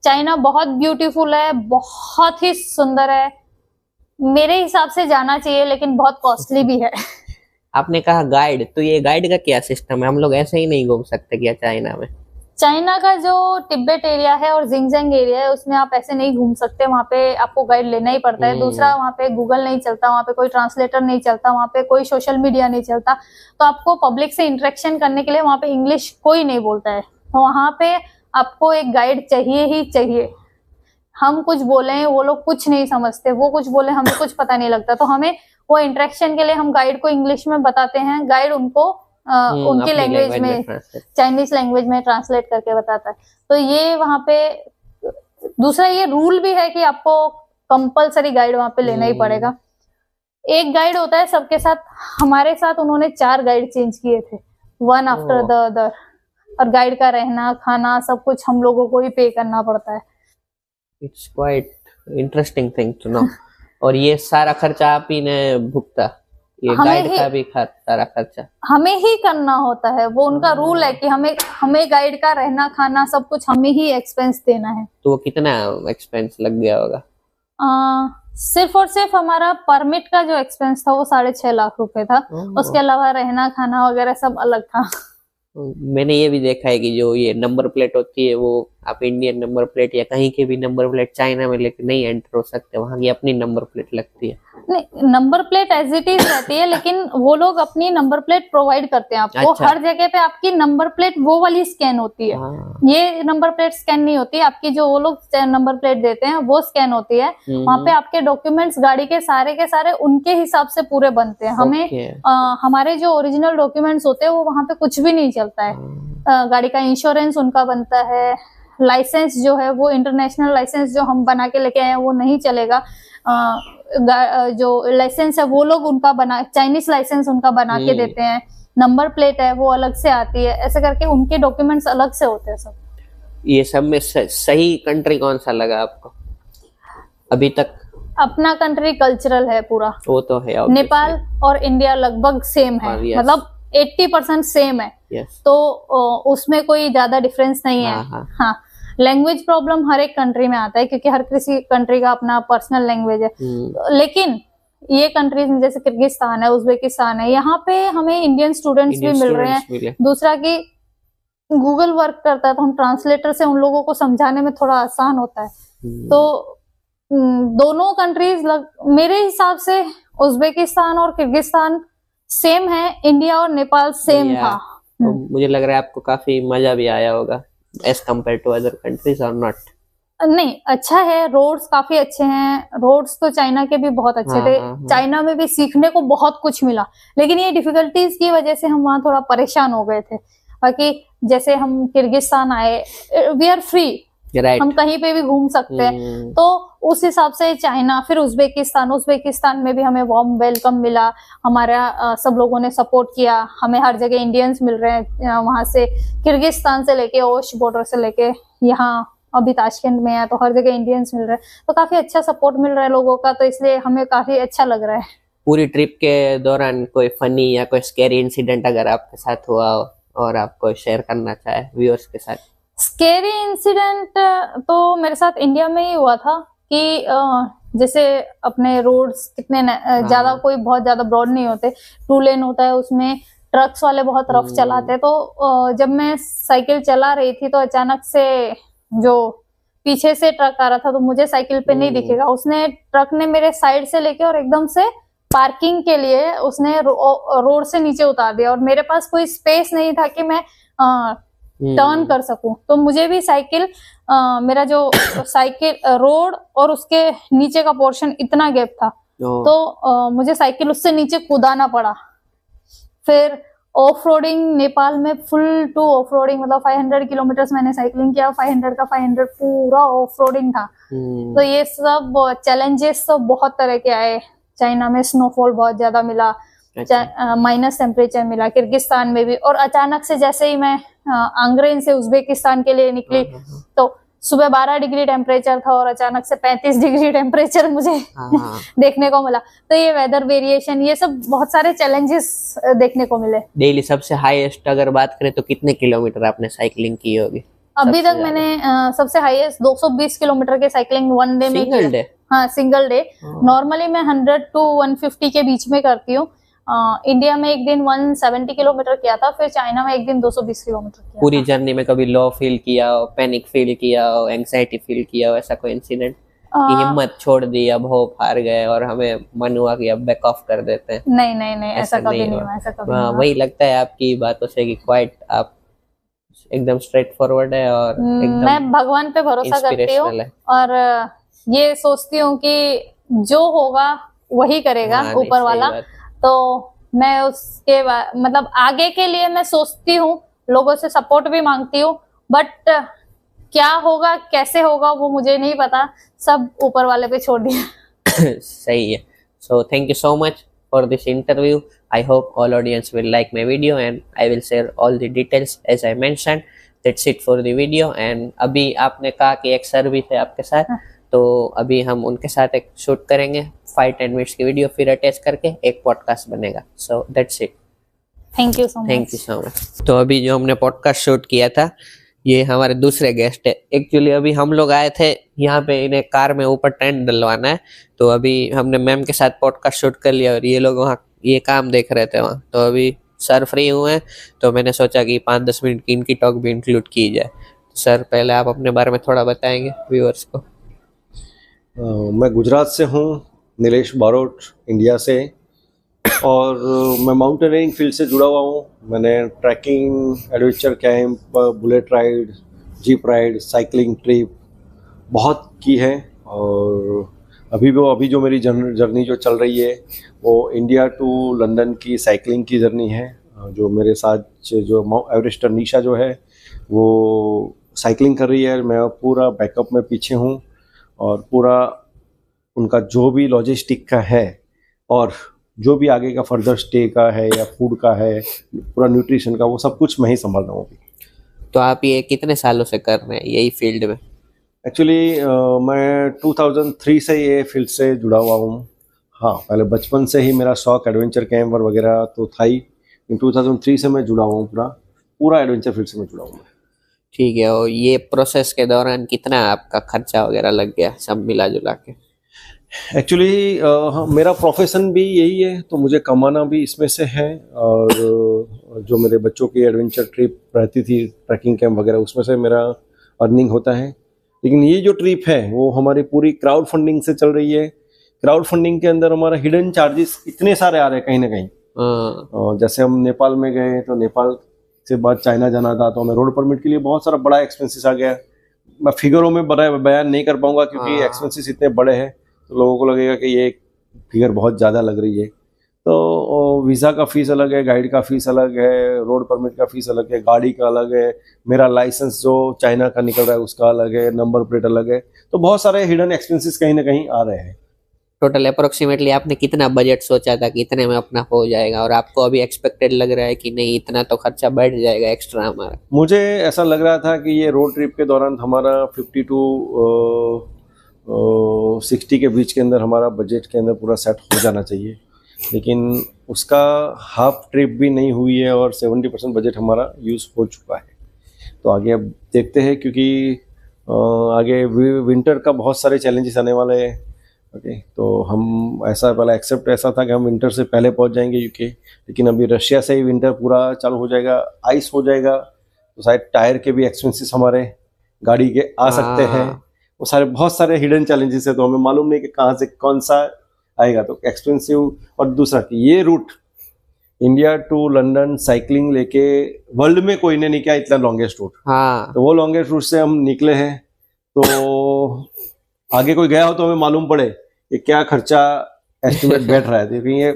चाइना बहुत ब्यूटीफुल है, बहुत ही सुंदर है, मेरे हिसाब से जाना चाहिए, लेकिन बहुत कॉस्टली भी है। आपने कहा गाइड, तो ये गाइड का क्या सिस्टम है? हम लोग ऐसे ही नहीं घूम सकते क्या चाइना में? चाइना का जो तिब्बत एरिया है और जिंगजेंग एरिया है उसमें आप ऐसे नहीं घूम सकते, वहां पे आपको गाइड लेना ही पड़ता है। दूसरा, वहां पे गूगल नहीं चलता, वहां पे कोई ट्रांसलेटर नहीं चलता, वहां पे कोई सोशल मीडिया नहीं चलता, तो आपको पब्लिक से इंटरेक्शन करने के लिए वहां पे इंग्लिश कोई नहीं बोलता है, तो वहां पे आपको एक गाइड चाहिए ही चाहिए। हम कुछ बोले वो लोग कुछ नहीं समझते, वो कुछ बोले हमें कुछ पता नहीं लगता, तो हमें वो इंटरेक्शन के लिए हम गाइड को इंग्लिश में बताते हैं, गाइड उनको उनकी लैंग्वेज में, चाइनीज लैंग्वेज में ट्रांसलेट करके बताता है। तो ये वहां पे दूसरा ये रूल भी है कि आपको कंपलसरी गाइड वहां पे लेना ही पड़ेगा। एक गाइड होता है सबके साथ, हमारे साथ उन्होंने 4 गाइड चेंज किए थे, वन आफ्टर द अदर, और गाइड का रहना खाना सब कुछ हम लोगों को ही पे करना पड़ता है। It's quite interesting thing to know. और ये सारा खर्चा आप ही ने भुगता? ये गाइड का भी सारा खर्चा हमें ही करना होता है, वो उनका रूल है कि हमें गाइड का रहना खाना सब कुछ हमें ही एक्सपेंस देना है। तो वो कितना एक्सपेंस लग गया होगा? सिर्फ और सिर्फ हमारा परमिट का जो एक्सपेंस था वो 6.5 लाख रुपए था, उसके अलावा रहना खाना वगैरह सब अलग था। मैंने ये भी देखा है कि जो ये नंबर प्लेट होती है वो आप इंडियन नंबर प्लेट या कहीं की भी नंबर प्लेट चाइना में लेके नहीं एंटर हो सकते, वहां की अपनी नंबर प्लेट लगती है। नहीं, number plate as it is रहती है, लेकिन वो लोग अपनी नंबर प्लेट प्रोवाइड करते हैं आपको। अच्छा। हर जगह पे आपकी नंबर प्लेट वो वाली स्कैन होती है, ये नंबर प्लेट स्कैन नहीं होती आपकी, जो वो लोग नंबर प्लेट देते हैं वो स्कैन होती है। वहां पे आपके डॉक्यूमेंट्स गाड़ी के सारे उनके हिसाब से पूरे बनते हैं। हमें हमारे जो ओरिजिनल डॉक्यूमेंट्स होते हैं वो वहां पे कुछ भी नहीं चलता है। गाड़ी का इंश्योरेंस उनका बनता है, लाइसेंस जो है वो इंटरनेशनल लाइसेंस जो हम बना के लेके आए हैं वो नहीं चलेगा। जो लाइसेंस है वो लोग उनका बना, चाइनीज लाइसेंस उनका बना के देते हैं। नंबर प्लेट है वो अलग से आती है, ऐसे करके उनके डॉक्यूमेंट्स अलग से होते हैं सब। ये सब में सही कंट्री कौन सा लगा आपको अभी तक? अपना कंट्री कल्चरल है पूरा, वो तो है। नेपाल और इंडिया लगभग सेम है, मतलब 80% सेम है। तो उसमें कोई ज्यादा डिफरेंस नहीं है। हाँ, लैंग्वेज प्रॉब्लम हर एक कंट्री में आता है क्योंकि हर किसी कंट्री का अपना पर्सनल लैंग्वेज है। लेकिन ये कंट्रीज में जैसे किर्गिस्तान है, उज्बेकिस्तान है, यहाँ पे हमें इंडियन स्टूडेंट्स भी मिल रहे हैं। दूसरा कि गूगल वर्क करता है तो हम ट्रांसलेटर से उन लोगों को समझाने में थोड़ा आसान होता है। तो दोनों कंट्रीज मेरे हिसाब से उज्बेकिस्तान और किर्गिस्तान सेम है, इंडिया और नेपाल सेम था। तो मुझे लग रहा है आपको काफी मजा भी आया होगा as compare to other countries और नॉट? नहीं, अच्छा है, रोड्स काफी अच्छे हैं। रोड्स तो चाइना के भी बहुत अच्छे थे। चाइना में भी सीखने को बहुत कुछ मिला, लेकिन ये डिफिकल्टीज की वजह से हम वहाँ थोड़ा परेशान हो गए थे। बाकी जैसे हम किर्गिस्तान आए, वी आर फ्री, हम कहीं पे भी घूम सकते हैं, तो उस हिसाब से चाइना। फिर उज्बेकिस्तान में भी हमें वार्म वेलकम मिला, हमारा सब लोगों ने सपोर्ट किया, हमें हर जगह इंडियंस मिल रहे हैं। वहां से किर्गिस्तान से लेके ओश बॉर्डर से लेके यहाँ अभी ताशकंद में है तो हर जगह इंडियंस मिल रहे हैं, तो काफी अच्छा सपोर्ट मिल रहा है लोगों का, तो इसलिए हमें काफी अच्छा लग रहा है। पूरी ट्रिप के दौरान कोई फनी या कोई स्कैरी इंसिडेंट अगर आपके साथ हुआ हो और आपको शेयर करना चाहे व्यूअर्स के साथ? स्केरी इंसिडेंट तो मेरे साथ इंडिया में ही हुआ था कि जैसे अपने रोड्स कितने ज्यादा कोई बहुत ज्यादा ब्रॉड नहीं होते, 2 लेन होता है, उसमें ट्रक्स वाले बहुत रफ चलाते हैं। तो जब मैं साइकिल चला रही थी तो अचानक से जो पीछे से ट्रक आ रहा था तो मुझे साइकिल पे नहीं दिखेगा, उसने ट्रक ने मेरे साइड से लेके और एकदम से पार्किंग के लिए उसने रोड से नीचे उतार दिया, और मेरे पास कोई स्पेस नहीं था कि मैं टर्न कर सकूं। तो मुझे भी साइकिल मेरा जो साइकिल रोड और उसके नीचे का पोर्शन इतना गैप था, तो मुझे साइकिल उससे नीचे कूदाना पड़ा। फिर ऑफ रोडिंग नेपाल में फुल टू ऑफ रोडिंग, मतलब 500 किलोमीटर मैंने साइकिलिंग किया, 500 का 500 पूरा ऑफ रोडिंग था। तो ये सब चैलेंजेस तो बहुत तरह के आए। चाइना में स्नोफॉल बहुत ज्यादा मिला, माइनस टेम्परेचर मिला, किर्गिस्तान में भी। और अचानक से जैसे ही मैं आंग्रेन से उज्बेकिस्तान के लिए निकली तो सुबह 12 डिग्री टेम्परेचर था और अचानक से 35 डिग्री टेम्परेचर मुझे हाँ देखने को मिला। तो ये वेदर वेरिएशन, ये सब बहुत सारे चैलेंजेस देखने को मिले। डेली सबसे हाईएस्ट अगर बात करें तो कितने किलोमीटर आपने साइकिलिंग की होगी? अभी तक मैंने सबसे हाईएस्ट 220 किलोमीटर के साइकिलिंग वन डे में सिंगल डे? हाँ, सिंगल डे। नॉर्मली मैं 100 to 150 के बीच में करती हूँ। इंडिया में एक दिन 170 किलोमीटर किया था, फिर चाइना में एक दिन 220 किलोमीटर किया। पूरी जर्नी में कभी लो फील किया हो, पैनिक फील किया हो, एंग्जाइटी फील किया हो, ऐसा कोई इंसिडेंट कि हिम्मत छोड़ दी, अब होप हार गए और हमें मन हुआ कि अब बैक ऑफ कर देते हैं? नहीं नहीं नहीं, ऐसा कभी नहीं हुआ, ऐसा कभी नहीं हुआ। वही लगता है आपकी बातों से कि क्वाइट आप एकदम स्ट्रेट फॉरवर्ड है और एकदम मैं भगवान पे भरोसा करती हूँ और ये सोचती हूँ कि जो होगा वही करेगा ऊपर वाला। तो मैं उसके मतलब आगे के लिए मैं सोचती हूँ, लोगों से सपोर्ट भी मांगती हूँ, बट क्या होगा कैसे होगा वो मुझे नहीं पता, सब ऊपर वाले पे छोड़ दिया। सही है। So thank you so much for this interview. I hope all audience will like my video and I will share all the details as I mentioned. That's it for the video. And अभी आपने कहा कि एक sir भी थे आपके साथ, तो अभी हम उनके साथ एक शूट करेंगे 5-10 मिनट्स की वीडियो, फिर अटैच करके एक पॉडकास्ट बनेगा। So that's it. Thank you so much. Thank you so much. तो अभी जो हमने पॉडकास्ट शूट किया था, ये हमारे दूसरे गेस्ट है। एक्चुअली अभी हम लोग आए थे यहाँ पे, इन्हें कार में ऊपर टेंट डलवाना है, तो अभी हमने मैम के साथ पॉडकास्ट शूट कर लिया और ये लोग वहाँ ये काम देख रहे थे वहाँ। तो अभी सर फ्री हुए हैं, तो मैंने सोचा कि 5-10 मिनट की इनकी टॉक भी इंक्लूड की जाए। तो सर पहले आप अपने बारे में थोड़ा बताएंगे व्यूअर्स को? मैं गुजरात से हूँ, नीलेश बारोट इंडिया से, और मैं माउंटेनियरिंग फील्ड से जुड़ा हुआ हूँ। मैंने trekking, adventure camp, bullet ride, jeep ride, cycling trip बहुत की है। और अभी जो मेरी जर्नी जो चल रही है वो इंडिया टू लंदन की साइकिलिंग की जर्नी है। जो मेरे साथ जो एवरेस्ट निशा जो है वो साइकिलिंग कर रही है, मैं पूरा बैकअप में पीछे हूँ और पूरा उनका जो भी लॉजिस्टिक का है और जो भी आगे का फर्दर स्टे का है या फूड का है, पूरा न्यूट्रिशन का, वो सब कुछ मैं ही संभाल रहा हूँ अभी। तो आप ये कितने सालों से कर रहे हैं यही फील्ड में? एक्चुअली मैं 2003 से ये फील्ड से जुड़ा हुआ हूँ। हाँ, पहले बचपन से ही मेरा शौक एडवेंचर कैंप और वगैरह तो था ही, लेकिन 2003 से मैं जुड़ा हुआ हूँ, पूरा एडवेंचर फील्ड से मैं जुड़ा हूँ। ठीक है। और ये प्रोसेस के दौरान कितना आपका खर्चा वगैरह लग गया सब मिला जुला के? एक्चुअली मेरा प्रोफेशन भी यही है, तो मुझे कमाना भी इसमें से है। और जो मेरे बच्चों की एडवेंचर ट्रिप रहती थी, ट्रैकिंग कैंप वगैरह, उसमें से मेरा अर्निंग होता है। लेकिन ये जो ट्रिप है वो हमारी पूरी क्राउड फंडिंग से चल रही है। क्राउड फंडिंग के अंदर हमारा हिडन चार्जेस इतने सारे आ रहे हैं कहीं ना कहीं। जैसे हम नेपाल में गए, तो नेपाल से बाद चाइना जाना था, तो हमें रोड परमिट के लिए बहुत सारा बड़ा एक्सपेंसेस आ गया। मैं फिगरों में बयान नहीं कर पाऊंगा क्योंकि एक्सपेंसेस इतने बड़े हैं, तो लोगों को लगेगा कि ये फिगर बहुत ज़्यादा लग रही है। तो वीज़ा का फ़ीस अलग है, गाइड का फ़ीस अलग है, रोड परमिट का फ़ीस अलग है, गाड़ी का अलग है, मेरा लाइसेंस जो चाइना का निकल रहा है उसका अलग है, नंबर प्लेट अलग है। तो बहुत सारे हिडन एक्सपेंसेस कहीं ना कहीं आ रहे हैं। टोटल अप्रोक्सीमेटली आपने कितना बजट सोचा था कि इतने में अपना हो जाएगा, और आपको अभी एक्सपेक्टेड लग रहा है कि नहीं इतना तो खर्चा बढ़ जाएगा एक्स्ट्रा हमारा? मुझे ऐसा लग रहा था कि ये रोड ट्रिप के दौरान हमारा 50 to 60 के बीच के अंदर हमारा बजट के अंदर पूरा सेट हो जाना चाहिए, लेकिन उसका हाफ ट्रिप भी नहीं हुई है और 70% बजट हमारा यूज़ हो चुका है। तो आगे अब देखते हैं, क्योंकि आगे विंटर का बहुत सारे चैलेंजेस आने वाले हैं। ओके, तो हम ऐसा पहला एक्सेप्ट ऐसा था कि हम विंटर से पहले पहुंच जाएंगे यूके, लेकिन अभी रशिया से ही विंटर पूरा चालू हो जाएगा, आइस हो जाएगा, तो शायद टायर के भी एक्सपेंसेस हमारे गाड़ी के आ सकते हैं। वो सारे बहुत सारे हिडन चैलेंजेस है, तो हमें मालूम नहीं कि कहाँ से कौन सा आएगा, तो एक्सपेंसिव। और दूसरा कि ये route India to London cycling लेके वर्ल्ड में कोई ने नहीं किया इतना लॉन्गेस्ट रूट। तो वो लॉन्गेस्ट रूट से हम निकले हैं, तो आगे कोई गया हो तो हमें मालूम पड़े कि क्या खर्चा एस्टिमेट बैठ रहा है, क्योंकि ये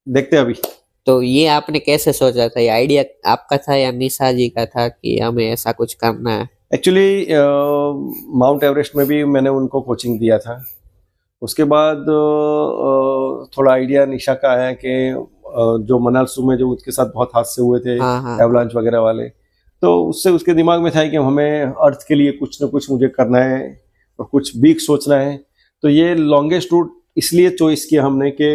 देखते हैं अभी। तो ये आपने कैसे सोचा था? ये आइडिया आपका था या निशा जी का था कि हमें ऐसा कुछ करना है? एक्चुअली माउंट एवरेस्ट में भी मैंने उनको कोचिंग दिया था, उसके बाद थोड़ा आइडिया निशा का आया कि जो मनालसू में जो उसके साथ बहुत हादसे हुए थे, एवलांच वगैरह वाले, तो उससे उसके दिमाग में था कि हमें अर्थ के लिए कुछ ना कुछ मुझे करना है और कुछ बिग सोचना है। तो ये लॉन्गेस्ट रूट इसलिए चॉइस किया हमने कि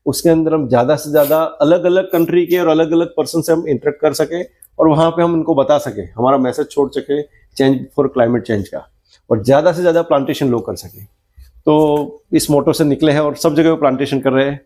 उसके अंदर हम ज़्यादा से ज़्यादा अलग अलग कंट्री के और अलग अलग पर्सन से हम इंटरेक्ट कर सके और वहाँ पे हम उनको बता सके, हमारा मैसेज छोड़ सके चेंज फॉर क्लाइमेट चेंज का, और ज़्यादा से ज़्यादा प्लांटेशन लोग कर सके। तो इस मोटो से निकले हैं और सब जगह प्लांटेशन कर रहे हैं।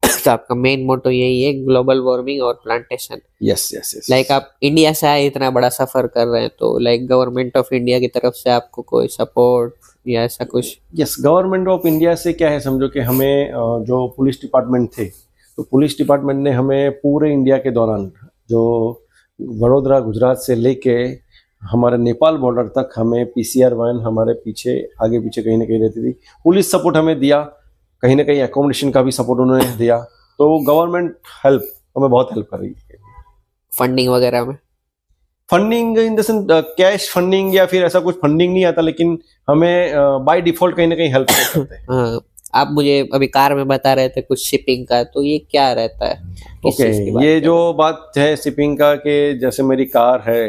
तो आपका मेन मोटो यही है, ग्लोबल वार्मिंग और plantation. Yes yes yes. Like आप इंडिया से आए, इतना बड़ा सफर कर रहे हैं, तो लाइक गवर्नमेंट ऑफ इंडिया की तरफ से आपको कोई सपोर्ट या ऐसा कुछ? यस, गवर्नमेंट ऑफ इंडिया से क्या है, समझो कि हमें जो पुलिस डिपार्टमेंट थे, तो पुलिस डिपार्टमेंट ने हमें पूरे इंडिया के दौरान, जो वडोदरा गुजरात से लेके हमारे नेपाल बॉर्डर तक, हमें PCR वैन हमारे पीछे आगे पीछे कहीं ना कहीं रहती थी। पुलिस सपोर्ट हमें दिया, कहीं ना कहीं एकोमोडेशन का भी सपोर्ट उन्होंने दिया। तो गवर्नमेंट हेल्प हमें बहुत हेल्प कर रही है। फंडिंग वगैरह में? Funding in the sense cash funding या फिर ऐसा कुछ फंडिंग नहीं आता, लेकिन हमें बाय डिफॉल्ट कहीं ना कहीं हेल्प करते हैं। हाँ, आप मुझे अभी कार में बता रहे थे कुछ शिपिंग का, तो ये क्या रहता है? ओके, ये जो बात है शिपिंग का, कि जैसे मेरी कार है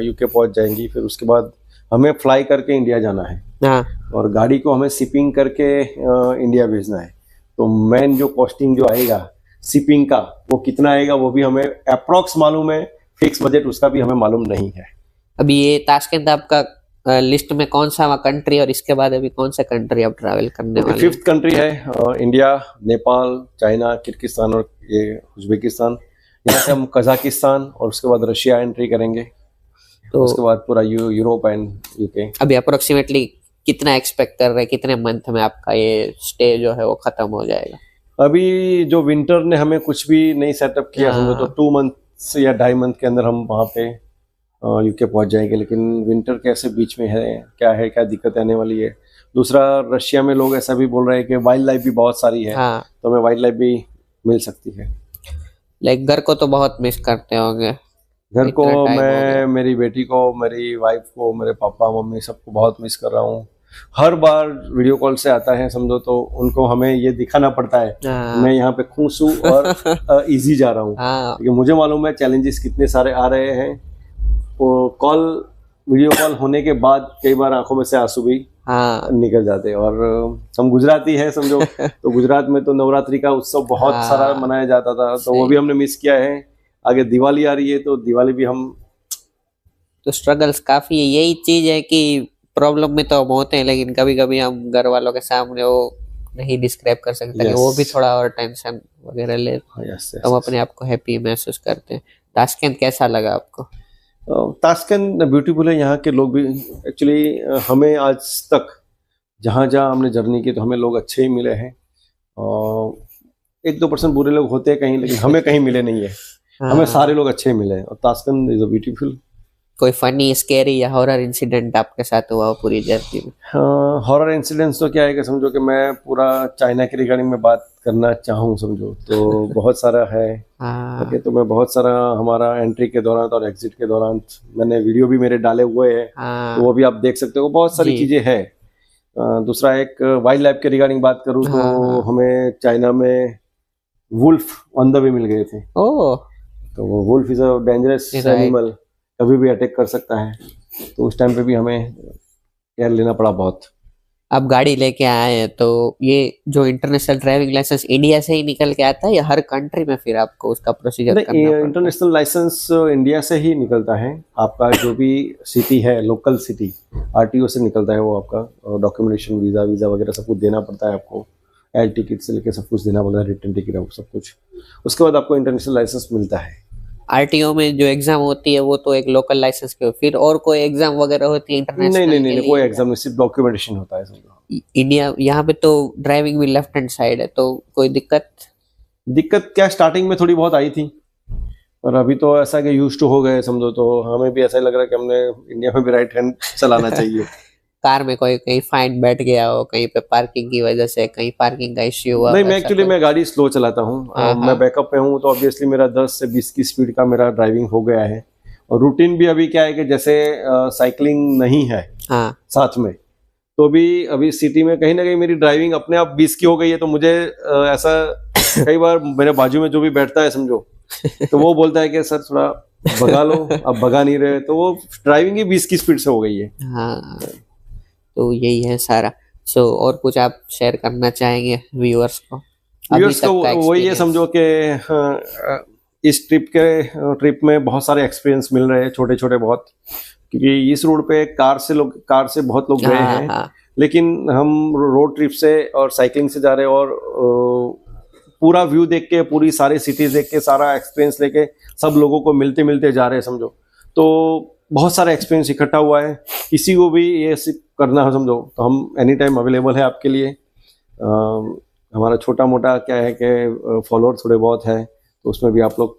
UK पहुंच जाएंगी, फिर उसके बाद हमें फ्लाई करके इंडिया जाना है। हाँ, और गाड़ी को हमें शिपिंग करके इंडिया भेजना है। तो मेन जो कॉस्टिंग जो आएगा शिपिंग का, वो कितना आएगा वो भी हमें अप्रॉक्स मालूम है, फिक्स बजट उसका भी हमें मालूम नहीं है। अभी ये ताशकंद आपका लिस्ट में कौन सा कंट्री, और इसके बाद अभी कौन सा कंट्री आप ट्रैवल करने वाले हैं? 5th कंट्री है इंडिया, नेपाल, चाइना, किर्गिस्तान और ये उज्बेकिस्तान। यहाँ से हम कजाकिस्तान और उसके बाद रशिया एंट्री करेंगे, तो उसके बाद पूरा यूरोप एंड UK। अभी अप्रोक्सीमेटली कितना एक्सपेक्ट कर रहे हैं, कितने मंथ में आपका ये स्टे जो है वो खत्म हो जाएगा? अभी जो विंटर ने हमें कुछ भी नहीं सेटअप किया, समझो तो 2 मंथ या 2.5 मंथ के अंदर हम वहाँ पे UK पहुंच जाएंगे। लेकिन विंटर कैसे बीच में है, क्या दिक्कत आने वाली है। दूसरा, रशिया में लोग ऐसा भी बोल रहे हैं कि वाइल्ड लाइफ भी बहुत सारी है। हाँ, तो हमें वाइल्ड लाइफ भी मिल सकती है। लाइक घर को तो बहुत मिस करते होंगे? घर को इतना time हो मैं, गया। मेरी बेटी को, मेरी वाइफ को, मेरे पापा मम्मी सबको बहुत मिस कर रहा हूँ। हर बार वीडियो कॉल से आता है, समझो तो उनको हमें ये दिखाना पड़ता है हाँ, मैं यहाँ पे खुश हूँ और इजी जा रहा हूँ। हाँ, क्योंकि मुझे मालूम है चैलेंजेस कितने सारे आ रहे हैं। वो वीडियो कॉल होने के बाद कई बार आंखों में से आंसू भी हाँ, निकल जाते हैं। और हम गुजराती हैं समझो, तो गुजरात में तो नवरात्रि का उत्सव बहुत हाँ, सारा मनाया जाता था, तो वो भी हमने मिस किया है। आगे दिवाली आ रही है, तो दिवाली भी हम, तो स्ट्रगल्स काफी है। यही चीज है कि प्रॉब्लम में तो हम होते हैं, लेकिन कभी कभी हम घर वालों के सामने वो नहीं डिस्क्राइब कर सकते। Yes. वो भी थोड़ा और टेंशन वगैरह ले, हम अपने आप को हैप्पी महसूस करते हैं। ताशकंद कैसा लगा आपको? ताशकंद ब्यूटीफुल है। यहाँ के लोग भी एक्चुअली, हमें आज तक जहाँ जहाँ हमने जर्नी की तो हमें लोग अच्छे ही मिले हैं। और 1-2% बुरे लोग होते हैं कहीं, लेकिन हमें कहीं मिले नहीं है। हमें सारे लोग अच्छे मिले हैं। और ताशकंद इज अ ब्यूटीफुल। कोई फनी, स्कैरी या हॉरर इंसिडेंट आपके साथ हुआ हो पूरी जर्नी में? हॉरर इंसिडेंट्स तो क्या है कि समझो कि मैं पूरा चाइना के रिगार्डिंग में बात करना चाहूँ समझो तो बहुत सारा है। हाँ, ओके, तो मैं बहुत सारा हमारा एंट्री के दौरान और एग्जिट के दौरान मैंने वीडियो भी मेरे डाले हुए हैं, हाँ, तो वो भी आप देख सकते हो। बहुत सारी जी। चीजें हैं। दूसरा, एक वाइल्ड लाइफ के रिगार्डिंग बात करूँ तो हाँ। हमें चाइना में वुल्फ ऑन द वे मिल गए थे। ओह, तो वो wolf is a dangerous Right. Animal, कभी भी अटैक कर सकता है। तो उस टाइम पे भी हमें केयर लेना पड़ा बहुत। आप गाड़ी लेके आए हैं, तो ये जो इंटरनेशनल ड्राइविंग लाइसेंस इंडिया से ही निकल के आता है या हर कंट्री में फिर आपको उसका प्रोसीजर करना पड़ता है? इंटरनेशनल लाइसेंस इंडिया से ही निकलता है। आपका जो भी सिटी है, लोकल सिटी, RTO से निकलता है वो आपका। डॉक्यूमेंटेशन, वीजा वगैरह सब कुछ देना पड़ता है आपको। एयर टिकट से लेकर सब कुछ देना पड़ता है, रिटर्न टिकट सब कुछ। उसके बाद आपको इंटरनेशनल लाइसेंस मिलता है। RTO में जो एग्जाम होती है वो तो एक लोकल लाइसेंस के, फिर और कोई एग्जाम वगैरह होती है इंटरनेशनल? नहीं, कोई एग्जाम नहीं, सिर्फ डॉक्यूमेंटेशन होता है समझो। इंडिया यहाँ पे तो ड्राइविंग भी लेफ्ट हैंड साइड है, तो कोई दिक्कत क्या स्टार्टिंग में थोड़ी बहुत आई थी, और अभी तो ऐसा कि यूज टू हो गए समझो। तो हमें भी ऐसा ही लग रहा है कि हमने इंडिया में भी राइट हैंड चलाना चाहिए। कार में कोई कहीं फाइन बैठ गया हो, कहीं पे पार्किंग की वजह से कहीं पार्किंग का इश्यू हुआ? नहीं, मैं एक्चुअली मैं गाड़ी स्लो चलाता हूँ। मैं बैकअप पे हूँ, तो ऑब्वियसली मेरा 10 से 20 की स्पीड का मेरा ड्राइविंग हो गया है। और रूटीन भी अभी क्या है कि जैसे साइकिलिंग नहीं है हाँ, साथ में, तो भी अभी सिटी में कहीं ना कहीं मेरी ड्राइविंग अपने आप 20 की हो गई है। तो मुझे ऐसा कई बार मेरे बाजू में जो भी बैठता है समझो, तो वो बोलता है कि सर थोड़ा भगा लो, अब भगा नहीं रहे, तो वो ड्राइविंग ही 20 की स्पीड से हो गई है। हाँ, तो यही है सारा। सो और कुछ आप शेयर करना चाहेंगे व्यूअर्स को अभी व्यूअर्स तक को का वही ये एक्सपीरियंस? समझो कि इस ट्रिप में बहुत सारे एक्सपीरियंस मिल रहे हैं, छोटे छोटे बहुत, क्योंकि इस रोड पे कार से बहुत लोग गए हाँ हैं, हाँ लेकिन हम रोड ट्रिप से और साइकिलिंग से जा रहे हैं, और पूरा व्यू देख के, पूरी सारी सिटीज देख के, सारा एक्सपीरियंस लेके सब लोगों को मिलते मिलते जा रहे हैं समझो। तो बहुत सारा एक्सपीरियंस इकट्ठा हुआ है, किसी को भी ये सिर्फ करना है समझो, तो हम एनी टाइम अवेलेबल है आपके लिए। हमारा छोटा मोटा क्या है कि फॉलोअर थोड़े बहुत है, तो उसमें भी आप लोग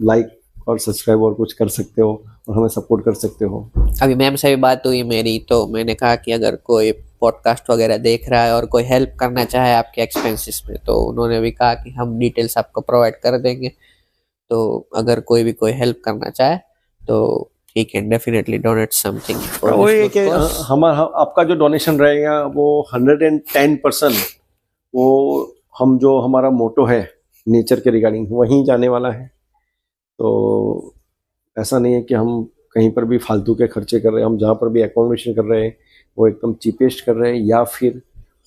लाइक और सब्सक्राइब और कुछ कर सकते हो और हमें सपोर्ट कर सकते हो। अभी मैम से भी बात हुई मेरी, तो मैंने कहा कि अगर कोई पॉडकास्ट वगैरह देख रहा है और कोई हेल्प करना चाहे आपके एक्सपेंसेस में, तो उन्होंने भी कहा कि हम डिटेल्स आपको प्रोवाइड कर देंगे। तो अगर कोई भी कोई हेल्प करना चाहे तो he can definitely donate something. वो ये कि हमारा आपका जो डोनेशन रहेगा वो 110% वो हम जो हमारा मोटो है नेचर के रिगार्डिंग वहीं जाने वाला है। तो ऐसा नहीं है कि हम कहीं पर भी फालतू के खर्चे कर रहे हैं, हम जहाँ पर भी एकोमोडेशन कर रहे हैं वो एकदम चीपेस्ट कर रहे हैं, या फिर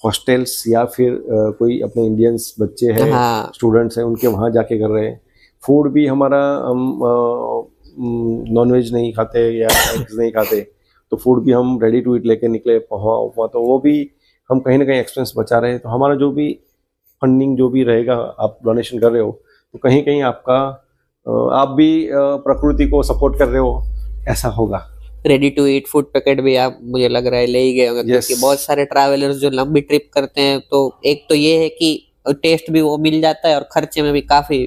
हॉस्टल्स, या फिर कोई अपने इंडियंस बच्चे हैं, हाँ स्टूडेंट्स हैं, उनके वहाँ जाके कर रहे हैं। फूड भी हमारा, हम नॉनवेज नहीं खाते या एग्स नहीं खाते, तो फूड भी हम रेडी टू ईट लेके निकले वहाँ, तो वो भी हम कहीं ना कहीं एक्सपेंस बचा रहे हैं। तो हमारा जो भी फंडिंग जो भी रहेगा, आप डोनेशन कर रहे हो, तो कहीं कहीं आपका आप भी प्रकृति को सपोर्ट कर रहे हो, ऐसा होगा। Ready to eat food packet भी आप मुझे लग रहा है ले ही गए होंगे, Yes. क्योंकि बहुत सारे ट्रैवलर्स जो लंबी ट्रिप करते हैं, तो एक तो ये है कि टेस्ट भी वो मिल जाता है और खर्चे में भी काफी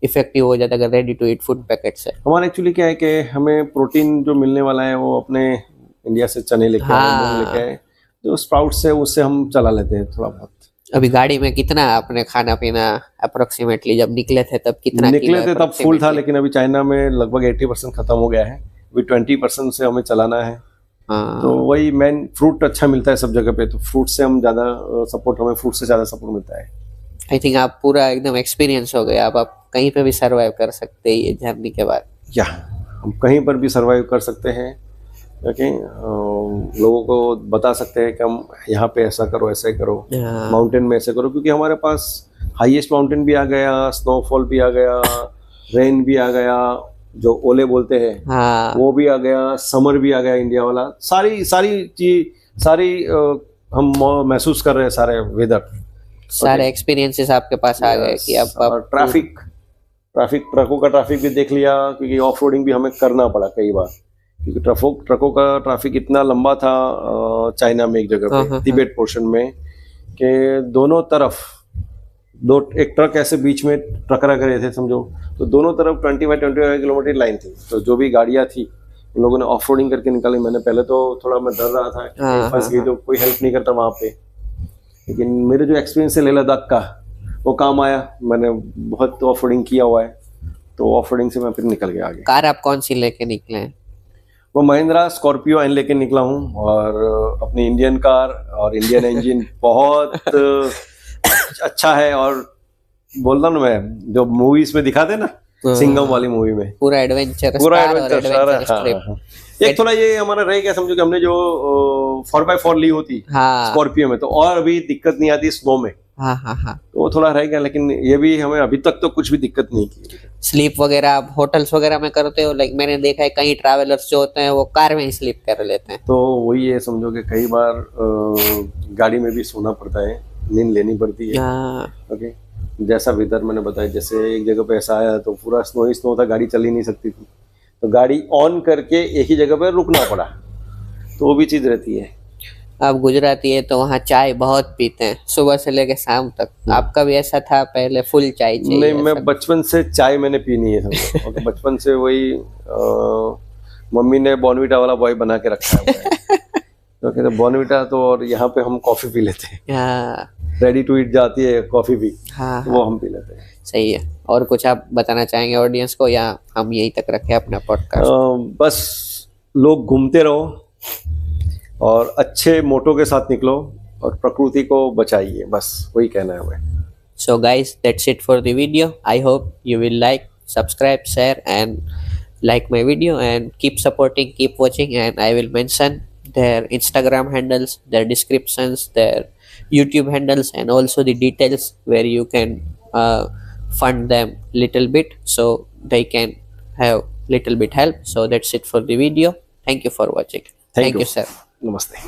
इफेक्टिव हो जाता है अगर ready to eat food packet से। हमारा एक्चुअली क्या है कि हमें प्रोटीन जो मिलने वाला है वो अपने इंडिया से चने लेके आए, मूंग लेके आए, जो स्प्राउट्स है उससे हम चला लेते हैं थोड़ा बहुत। अभी गाड़ी में कितना आपने खाना पीना अप्रोक्सीमेटली, जब निकले थे तब कितना निकले थे तब फुल था, लेकिन अभी चाइना में लगभग 80% खत्म हो गया है, अभी 20% से हमें चलाना है। हाँ। तो वही मेन, फ्रूट अच्छा मिलता है सब जगह पे, तो फ्रूट से हम ज्यादा सपोर्ट, हमें फ्रूट से ज्यादा सपोर्ट मिलता है। आई थिंक आप पूरा एकदम एक्सपीरियंस हो गया, अब आप कहीं पे भी सरवाइव कर सकते हैं ये जर्नी के बाद। या हम कहीं पर भी सरवाइव कर सकते हैं, ओके, लोगों को बता सकते हैं कि हम यहाँ पे ऐसा करो, ऐसे करो, माउंटेन में ऐसे करो, क्योंकि हमारे पास हाईएस्ट माउंटेन भी आ गया, स्नोफॉल भी आ गया, रेन भी आ गया, जो ओले बोलते हैं हाँ। वो भी आ गया, समर भी आ गया इंडिया वाला, सारी सारी चीज, सारी हम महसूस कर रहे हैं सारे वेदर, सारे एक्सपीरियंसेस आपके पास आ गए कि अब ट्रैफिक ट्रकों का ट्रैफिक भी देख लिया, क्योंकि ऑफ रोडिंग भी हमें करना पड़ा कई बार, क्योंकि ट्रकों का ट्रैफिक इतना लंबा था चाइना में एक जगह पे, तिब्बत पोर्शन में, कि दोनों तरफ एक ट्रक ऐसे बीच में टकरा रहे थे समझो, तो दोनों तरफ 25 किलोमीटर लाइन थी, तो जो भी गाड़ियां थी उन लोगों ने ऑफ रोडिंग करके निकाली। मैंने पहले तो थोड़ा मैं डर रहा था कि फंस गई तो कोई हेल्प नहीं करता वहां पे, लेकिन मेरे जो एक्सपीरियंस है लेह लद्दाख का वो काम आया, मैंने बहुत ऑफ रोडिंग किया हुआ है, तो ऑफ रोडिंग से मैं फिर निकल गया आगे। कार आप कौन सी लेके निकले हैं? वो महिंद्रा स्कॉर्पियो एन लेके निकला हूँ, और अपनी इंडियन कार और इंडियन इंजन बहुत अच्छा है, और बोल रहा हूँ मैं, जो मूवीज में दिखाते ना, सिंघम वाली मूवी में पूरा एडवेंचर, एक थोड़ा ये हमारा रह गया समझो कि हमने जो 4x4 ली होती स्कॉर्पियो में, तो और अभी दिक्कत नहीं आती स्नो में, तो वो थोड़ा रह गया, लेकिन ये भी हमें अभी तक तो कुछ भी दिक्कत नहीं की। स्लीप वगैरह आप होटल्स वगैरह में करते हो? लाइक मैंने देखा है कई ट्रैवलर्स जो होते हैं वो कार में ही स्लीप कर लेते हैं। तो वही है समझो कि कई बार गाड़ी में भी सोना पड़ता है, नींद लेनी पड़ती है। ओके, जैसा वेदर मैंने बताया, जैसे एक जगह पे ऐसा आया तो पूरा स्नो ही स्नो था, गाड़ी चल ही नहीं सकती थी, तो गाड़ी ऑन करके एक ही जगह पे रुकना पड़ा, तो वो भी चीज रहती है। आप गुजराती है तो वहाँ चाय बहुत पीते हैं सुबह से लेके शाम तक, आपका भी ऐसा था पहले फुल चाय चाहिए? नहीं, मैं बचपन से चाय मैंने पी नहीं है समझो, तो बचपन से वही मम्मी ने बॉर्नविटा वाला बॉय बना के रखा है तो कहते बॉर्नविटा, तो और यहाँ पे हम कॉफी पी लेते हैं, रेडी टू ईट जाती है कॉफी भी, वो हम पी लेते हैं। सही है। और कुछ आप बताना चाहेंगे ऑडियंस को, या हम यहीं तक रखें अपना पॉडकास्ट? बस लोग घूमते रहो और अच्छे मोटो के साथ निकलो और प्रकृति को बचाइए, बस वही कहना है हमें। So guys, that's it for the video. I hope you will like, subscribe, share, and like my video, and keep supporting, keep watching, and I will mention their Instagram handles, their descriptions, their YouTube handles, and also the details where you can fund them little bit so they can have little bit help. So that's it for the video. Thank you for watching. Thank you. Sir. Namaste.